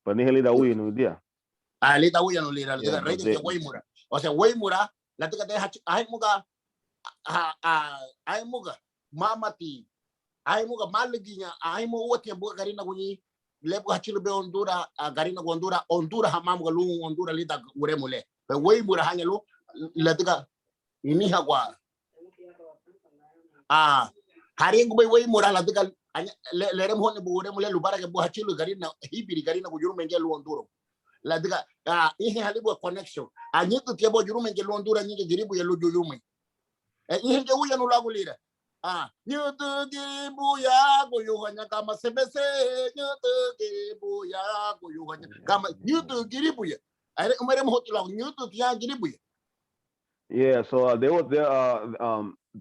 But ni helida uy no dia. Lita uy no lira, la rey de Waymura. O sea, Waymura, la tica de ay muga mamati ay muga maliginya ay mo wote buga garina guni lebu hachilo be Honduras garina Honduras hamamuga lu Honduras lita uremule. Pero Waymura hanya lu la tica inihagua Hari ngube way mura la diga le rem hone bu rem le lubara ke bu hachilu garina hibiri garina ku juru menge luonduro. La diga ihe halibu connection. Anyitu tiabo juru menge luondura nyinge giribu ya luju yume. Ihe nge uya nulagu lira. Nyutu giribu ya goyohanya kama sebese nyutu giribu ya goyohanya kama nyutu giribu ya. Are umere mhotula nyutu ya giribu ya. Yeah, so they were there.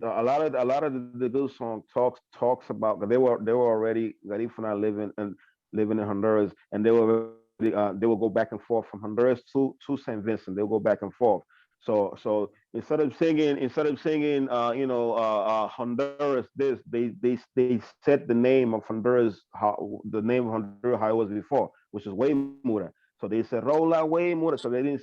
A lot of the good song talks about, 'cause they were already Garifuna living in Honduras, and they would go back and forth from Honduras to Saint Vincent. They would go back and forth. So instead of singing Honduras, they set the name of Honduras how it was before, which is Waymura. So they said Rola Waymura. So they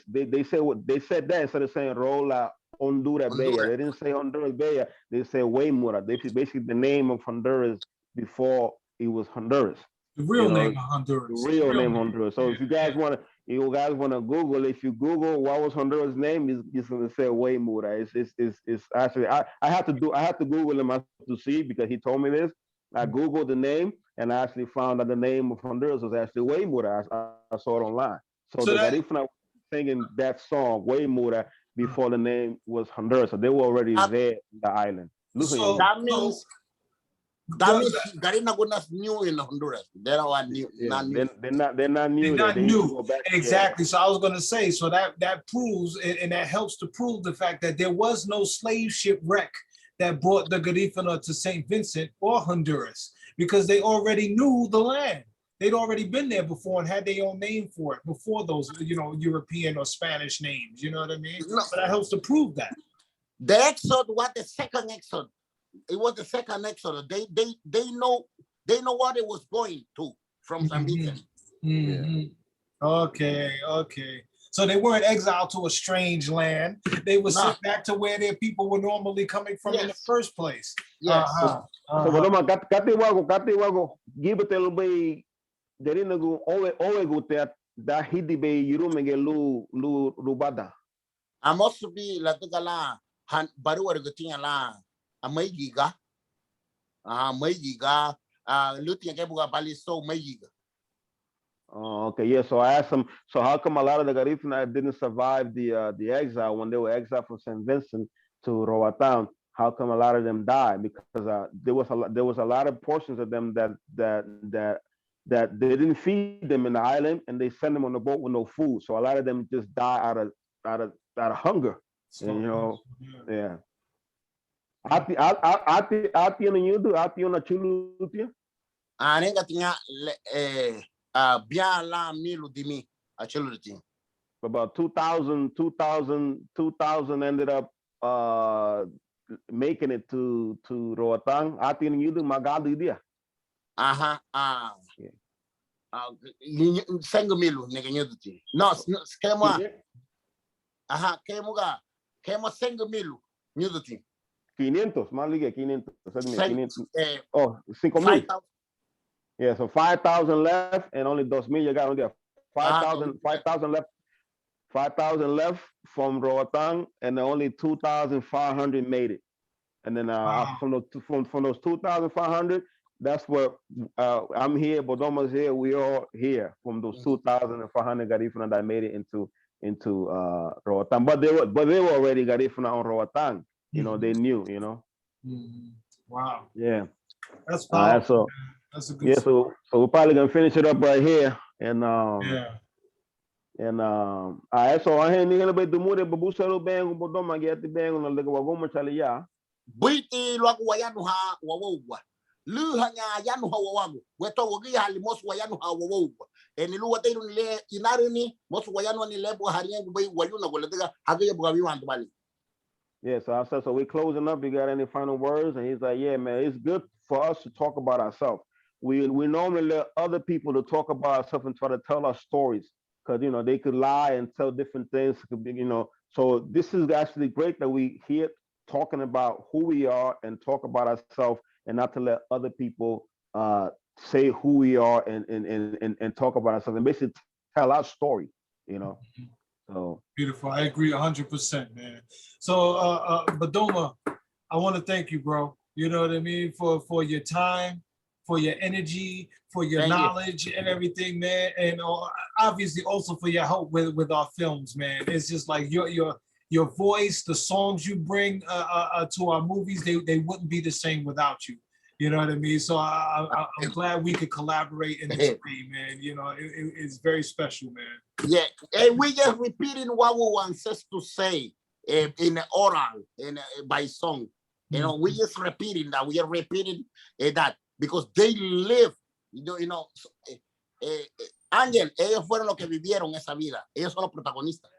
said that instead of saying Rola Honduras Bella. They didn't say Honduras Bella. They said Waymura. They basically the name of Honduras before it was Honduras. The real name of Honduras. The real name Honduras. So if you guys want to Google, if you Google what was Honduras' name, it's going to say Waymura. It's actually I had to Google him to see, because he told me this. I Googled the name and I actually found that the name of Honduras was actually Waymura. I saw it online. So the Garifuna was singing that song Waymura before the name was Honduras. So they were already there in the island. So that means Garina Gunas new in Honduras. They're not new. They're not new. They're not new. Exactly. So I was going to say, so that proves, and that helps to prove the fact that there was no slave ship wreck that brought the Garifuna to St. Vincent or Honduras, because they already knew the land. They'd already been there before and had their own name for it before those, European or Spanish names. You know what I mean? No. So that helps to prove that. The exodus was the second exodus. It was the second exodus. They know what it was going to from St. Vincent. Yeah. Okay. So they weren't exiled to a strange land. They were sent back to where their people were normally coming from in the first place. Yes. So Bodoma, kati give it a little bit. There is no that hidi be yurumenge lu rubada. I must be la tegala baru argatinga la amayiga. Mayiga lutin ke buga bali so mayiga. Oh, okay, yeah. So I asked him, so how come a lot of the Garifuna didn't survive the exile when they were exiled from St. Vincent to Roatan? How come a lot of them died? Because there was a lot of portions of them that they didn't feed them in the island, and they sent them on the boat with no food. So a lot of them just died out of hunger. And, yeah. Ati na yudu, ati na chulu tia. Anenga tinga bien la milu dimi a chulu tia. About 2000 ended up making it to Roatan. Ati na yudu magadu dia. Sengo milu nega yudu tia. No, skema. Kemo sengo milu yudu tia. 500, más ligue 500. 5,000. Yeah, so 5,000 left and only 2,000 you got on there. 5,000 left. 5,000 left from Roatan, and only 2,500 made it. And then from those 2,500, that's where I'm here. Bodoma's here. We all here from those 2,500 Garifuna that made it into Roatan. But they were already Garifuna on Roatan. They knew, Wow. Yeah. That's powerful. That's a good so we're probably gonna finish it up right here. And so I had a little bit more than Babusalo Bang, Bodoma get the bang on the Wagoma Chalia. Buiti Laguayanu ha wawa. Luhanya Yanu Hawagu. We're talking most Wayanu Hawawa. And you know what they don't let in Aruni, most Wayanu and Lebo Harian Wayuna will Hagabu Bali. Yeah, so I said, so we're closing up. You got any final words? And he's like, yeah, man, it's good for us to talk about ourselves. We normally let other people to talk about ourselves and try to tell our stories, because they could lie and tell different things. So this is actually great that we here talking about who we are and talk about ourselves, and not to let other people say who we are and talk about ourselves and basically tell our story. So beautiful. I agree 100%, man. So Bodoma, I want to thank you, bro. You know what I mean? For your time, for your energy, for your Thank you. knowledge and everything, man. And obviously also for your help with our films, man. It's just like your voice, the songs you bring to our movies, they wouldn't be the same without you. You know what I mean? So I'm glad we could collaborate in this way, man. You know, it's very special, man. Yeah, and we just repeating what we want us to say in oral, by song. You know, we just repeating that. We are repeating that because they live. Ángel, ellos fueron los que vivieron esa vida. Ellos son los protagonistas.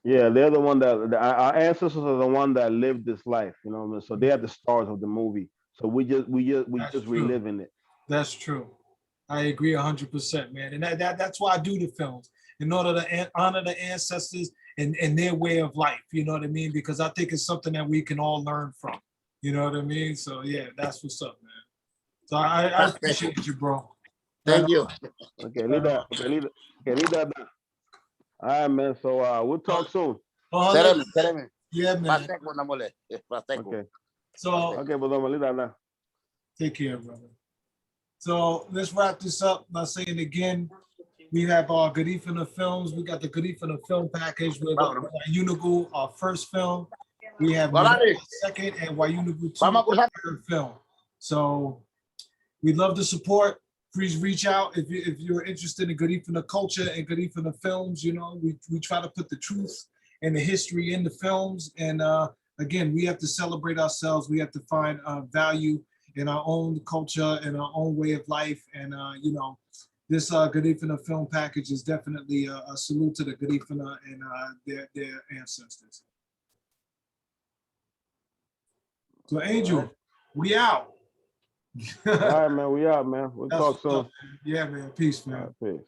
Yeah, they're the one that our ancestors are the one that lived this life. You know what I mean? So they are the stars of the movie. So we just reliving it. That's true. I agree 100%, man. And that's why I do the films, in order to honor the ancestors and their way of life. You know what I mean? Because I think it's something that we can all learn from. You know what I mean? So yeah, that's what's up, man. So I appreciate you, bro. Thank you. Okay, leave that. All right, man. So we'll talk soon. Espérame. Yeah, man. Okay. So Okay, Bodoma, leave that now. take care, brother. So let's wrap this up by saying again, we have our Garifuna films. We got the Garifuna film package with Wayunugu, our first film. We have second and Wayunugu 2 third film. So we'd love the support. Please reach out if you're interested in Garifuna culture and Garifuna films. You know, we try to put the truth and the history in the films. And again, we have to celebrate ourselves. We have to find value in our own culture and our own way of life. And you know, this Garifuna film package is definitely a salute to the Garifuna and their ancestors. So Angel, we out. All right, man. We out, man. We'll talk soon. Yeah, man. Peace, man. All right, peace.